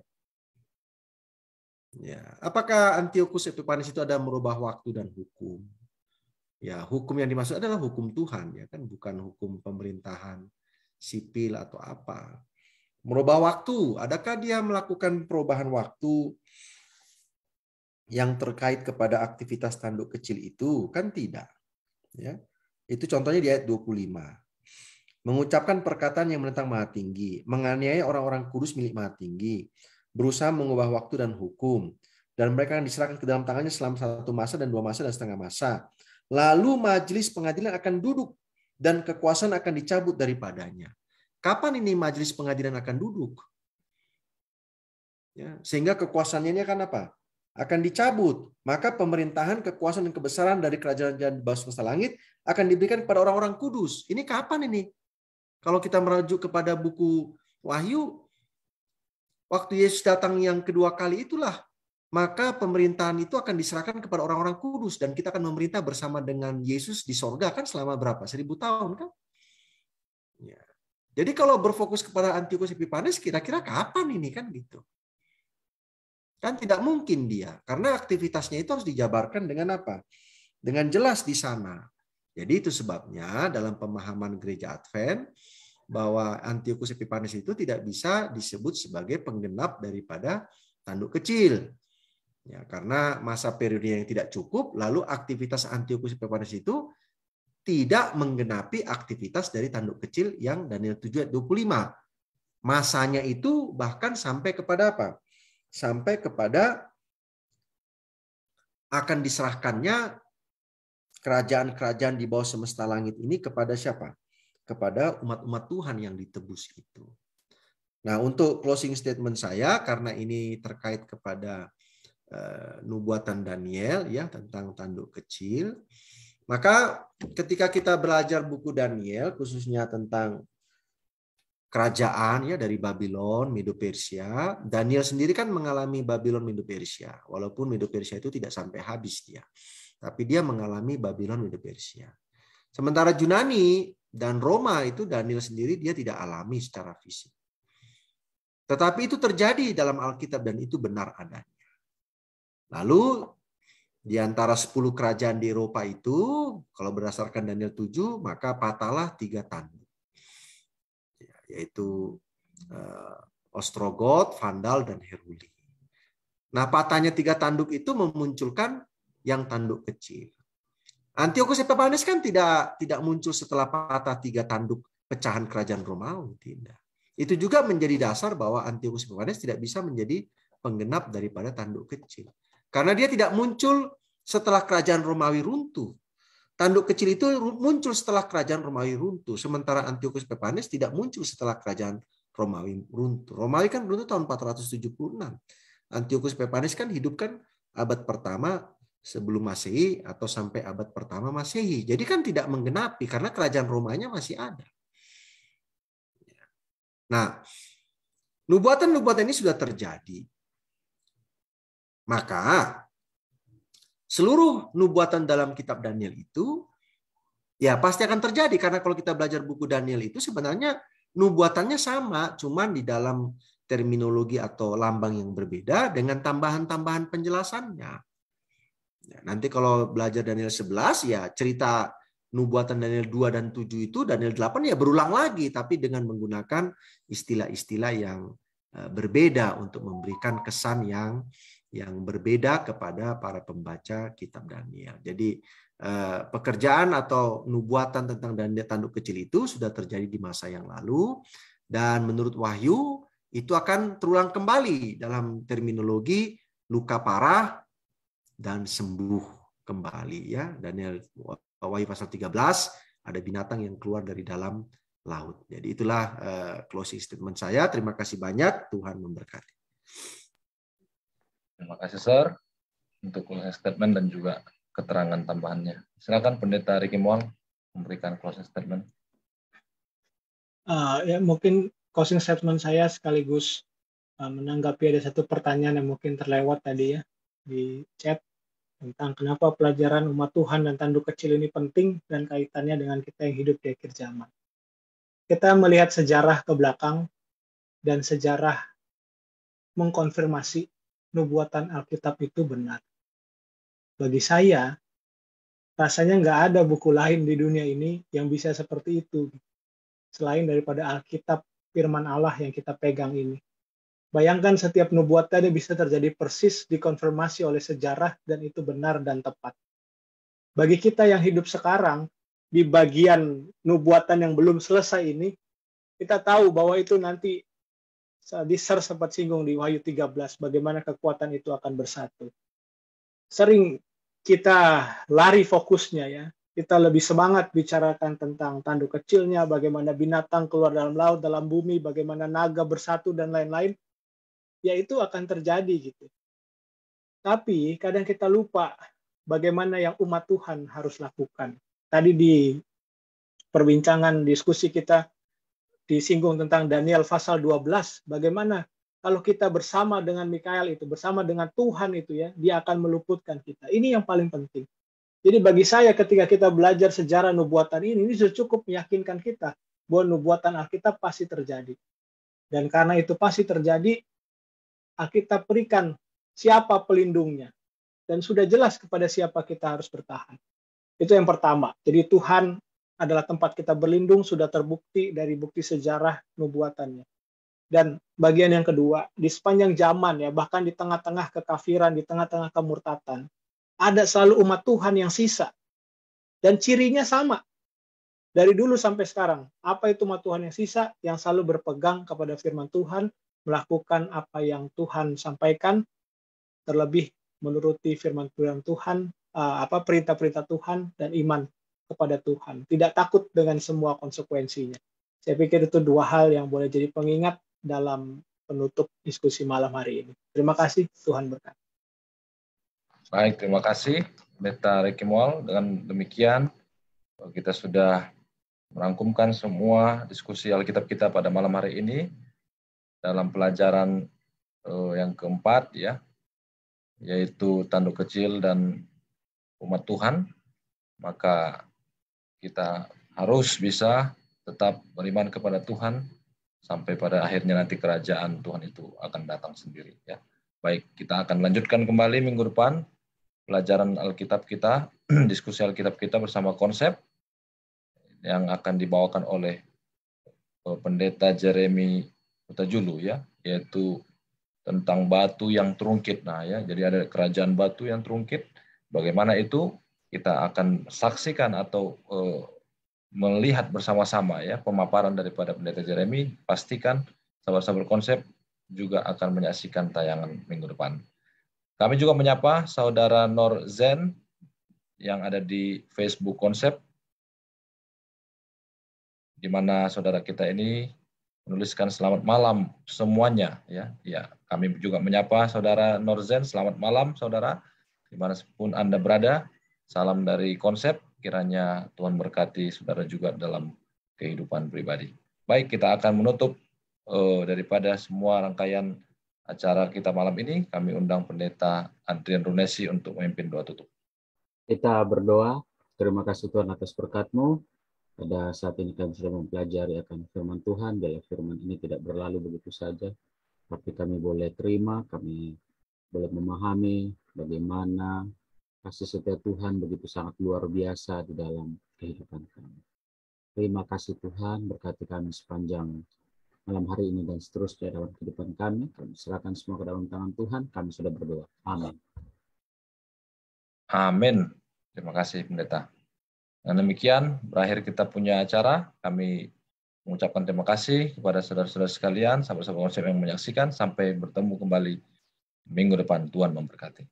Ya. Apakah Antiochus Epiphanes itu ada merubah waktu dan hukum? Ya, hukum yang dimaksud adalah hukum Tuhan ya kan, bukan hukum pemerintahan sipil atau apa. Merubah waktu, adakah dia melakukan perubahan waktu yang terkait kepada aktivitas tanduk kecil itu? Kan tidak. Ya. Itu contohnya di ayat 25. Mengucapkan perkataan yang menentang Maha Tinggi, menganiaya orang-orang kudus milik Maha Tinggi, berusaha mengubah waktu dan hukum, dan mereka akan diserahkan ke dalam tangannya selama 1 masa dan 2 masa dan setengah masa. Lalu majelis pengadilan akan duduk dan kekuasaan akan dicabut daripadanya. Kapan ini majelis pengadilan akan duduk? Ya, sehingga kekuasaannya ini akan apa? Akan dicabut. Maka pemerintahan, kekuasaan dan kebesaran dari kerajaan di bawah semesta langit akan diberikan kepada orang-orang kudus. Ini kapan ini? Kalau kita merujuk kepada buku Wahyu, waktu Yesus datang yang kedua kali itulah, maka pemerintahan itu akan diserahkan kepada orang-orang kudus dan kita akan memerintah bersama dengan Yesus di sorga kan selama berapa? 1000 tahun kan? Ya. Jadi kalau berfokus kepada Antiochus Epiphanes, kira-kira kapan ini kan gitu? Kan tidak mungkin dia, karena aktivitasnya itu harus dijabarkan dengan apa? Dengan jelas di sana. Jadi itu sebabnya dalam pemahaman gereja Advent bahwa Antiochus Epiphanes itu tidak bisa disebut sebagai penggenap daripada tanduk kecil. Ya, karena masa periode yang tidak cukup, lalu aktivitas Antiochus Epiphanes itu tidak menggenapi aktivitas dari tanduk kecil yang Daniel 7 ayat 25. Masanya itu bahkan sampai kepada apa? Sampai kepada akan diserahkannya kerajaan-kerajaan di bawah semesta langit ini kepada siapa? Kepada umat-umat Tuhan yang ditebus itu. Nah, untuk closing statement saya, karena ini terkait kepada nubuatan Daniel ya tentang tanduk kecil, maka ketika kita belajar buku Daniel khususnya tentang kerajaan ya dari Babylon, Medo Persia, Daniel sendiri kan mengalami Babylon, Medo Persia, walaupun Medo Persia itu tidak sampai habis dia, tapi dia mengalami Babylon, Medo Persia. Sementara Yunani dan Roma itu Daniel sendiri dia tidak alami secara fisik. Tetapi itu terjadi dalam Alkitab dan itu benar adanya. Lalu di antara 10 kerajaan di Eropa itu, kalau berdasarkan Daniel 7, maka patahlah 3 tanduk. Yaitu Ostrogoth, Vandal, dan Heruli. Nah, patahnya 3 tanduk itu memunculkan yang tanduk kecil. Antiochus Epiphanes kan tidak muncul setelah patah 3 tanduk pecahan kerajaan Romawi. Tidak. Itu juga menjadi dasar bahwa Antiochus Epiphanes tidak bisa menjadi penggenap daripada tanduk kecil. Karena dia tidak muncul setelah kerajaan Romawi runtuh. Tanduk kecil itu muncul setelah kerajaan Romawi runtuh, sementara Antiochus Epiphanes tidak muncul setelah kerajaan Romawi runtuh. Romawi kan runtuh tahun 476. Antiochus Epiphanes kan hidup kan abad pertama sebelum Masehi atau sampai abad pertama Masehi. Jadi kan tidak menggenapi karena kerajaan Romanya masih ada. Nah, nubuatan-nubuatan ini sudah terjadi. Maka seluruh nubuatan dalam kitab Daniel itu ya pasti akan terjadi, karena kalau kita belajar buku Daniel itu sebenarnya nubuatannya sama, cuman di dalam terminologi atau lambang yang berbeda dengan tambahan-tambahan penjelasannya. Ya, nanti kalau belajar Daniel 11 ya cerita nubuatan Daniel 2 dan 7 itu, Daniel 8 ya berulang lagi tapi dengan menggunakan istilah-istilah yang berbeda untuk memberikan kesan yang berbeda kepada para pembaca kitab Daniel. Jadi pekerjaan atau nubuatan tentang Daniel tanduk kecil itu sudah terjadi di masa yang lalu, dan menurut Wahyu itu akan terulang kembali dalam terminologi luka parah dan sembuh kembali, ya. Daniel Wahyu pasal 13 ada binatang yang keluar dari dalam laut. Jadi itulah closing statement saya. Terima kasih banyak, Tuhan memberkati. Terima kasih, Sir, untuk closing statement dan juga keterangan tambahannya. Silakan Pendeta Ricky Mual memberikan closing statement. Ya, mungkin closing statement saya sekaligus menanggapi ada satu pertanyaan yang mungkin terlewat tadi ya di chat tentang kenapa pelajaran umat Tuhan dan tanduk kecil ini penting dan kaitannya dengan kita yang hidup di akhir zaman. Kita melihat sejarah ke belakang dan sejarah mengkonfirmasi nubuatan Alkitab itu benar. Bagi saya, rasanya nggak ada buku lain di dunia ini yang bisa seperti itu, selain daripada Alkitab firman Allah yang kita pegang ini. Bayangkan setiap nubuatannya bisa terjadi persis dikonfirmasi oleh sejarah dan itu benar dan tepat. Bagi kita yang hidup sekarang, di bagian nubuatan yang belum selesai ini, kita tahu bahwa itu nanti di Sir sempat singgung di Wahyu 13, bagaimana kekuatan itu akan bersatu. Sering kita lari fokusnya ya, kita lebih semangat bicarakan tentang tanduk kecilnya, bagaimana binatang keluar dalam laut, dalam bumi, bagaimana naga bersatu dan lain-lain, ya itu akan terjadi gitu. Tapi kadang kita lupa bagaimana yang umat Tuhan harus lakukan. Tadi di perbincangan diskusi kita disinggung tentang Daniel pasal 12, bagaimana kalau kita bersama dengan Mikael itu, bersama dengan Tuhan itu ya, dia akan meluputkan kita. Ini yang paling penting. Jadi bagi saya ketika kita belajar sejarah nubuatan ini sudah cukup meyakinkan kita bahwa nubuatan Alkitab pasti terjadi. Dan karena itu pasti terjadi, Alkitab berikan siapa pelindungnya. Dan sudah jelas kepada siapa kita harus bertahan. Itu yang pertama. Jadi Tuhan adalah tempat kita berlindung, sudah terbukti dari bukti sejarah nubuatannya. Dan bagian yang kedua, di sepanjang zaman ya, bahkan di tengah-tengah kekafiran, di tengah-tengah kemurtatan, ada selalu umat Tuhan yang sisa. Dan cirinya sama. Dari dulu sampai sekarang. Apa itu umat Tuhan yang sisa? Yang selalu berpegang kepada firman Tuhan, melakukan apa yang Tuhan sampaikan, terlebih menuruti firman Tuhan, perintah-perintah Tuhan, dan iman kepada Tuhan. Tidak takut dengan semua konsekuensinya. Saya pikir itu dua hal yang boleh jadi pengingat dalam penutup diskusi malam hari ini. Terima kasih, Tuhan berkati. Baik, terima kasih Pendeta Ricky Mual. Dengan demikian kita sudah merangkumkan semua diskusi Alkitab kita pada malam hari ini dalam pelajaran yang keempat ya, yaitu tanduk kecil dan umat Tuhan. Maka kita harus bisa tetap beriman kepada Tuhan sampai pada akhirnya nanti kerajaan Tuhan itu akan datang sendiri ya. Baik, kita akan lanjutkan kembali minggu depan pelajaran Alkitab kita, diskusi Alkitab kita bersama konsep yang akan dibawakan oleh Pendeta Jeremy Utajulu ya, yaitu tentang batu yang terungkit. Nah ya, jadi ada kerajaan batu yang terungkit. Bagaimana itu kita akan saksikan atau melihat bersama-sama ya pemaparan daripada Pendeta Jeremy. Pastikan sahabat-sahabat konsep juga akan menyaksikan tayangan minggu depan. Kami juga menyapa Saudara Nor Zen yang ada di Facebook Konsep, di mana saudara kita ini menuliskan selamat malam semuanya. Ya, kami juga menyapa Saudara Nor Zen, selamat malam saudara, dimanapun Anda berada. Salam dari Konsep, kiranya Tuhan berkati saudara juga dalam kehidupan pribadi. Baik, kita akan menutup daripada semua rangkaian acara kita malam ini. Kami undang Pendeta Adrian Runesi untuk memimpin doa tutup. Kita berdoa. Terima kasih Tuhan atas berkat-Mu. Pada saat ini kami sudah mempelajari akan firman Tuhan. Biarlah firman ini tidak berlalu begitu saja, tapi kami boleh terima, kami boleh memahami bagaimana kasih setia Tuhan begitu sangat luar biasa di dalam kehidupan kami. Terima kasih Tuhan, berkati kami sepanjang malam hari ini dan seterusnya dalam kehidupan kami. Kami serahkan semua ke dalam tangan Tuhan. Kami sudah berdoa. Amin. Amin. Terima kasih Pendeta. Dengan demikian, berakhir kita punya acara. Kami mengucapkan terima kasih kepada saudara-saudara sekalian, sahabat-sahabat Konsep yang menyaksikan. Sampai bertemu kembali minggu depan. Tuhan memberkati.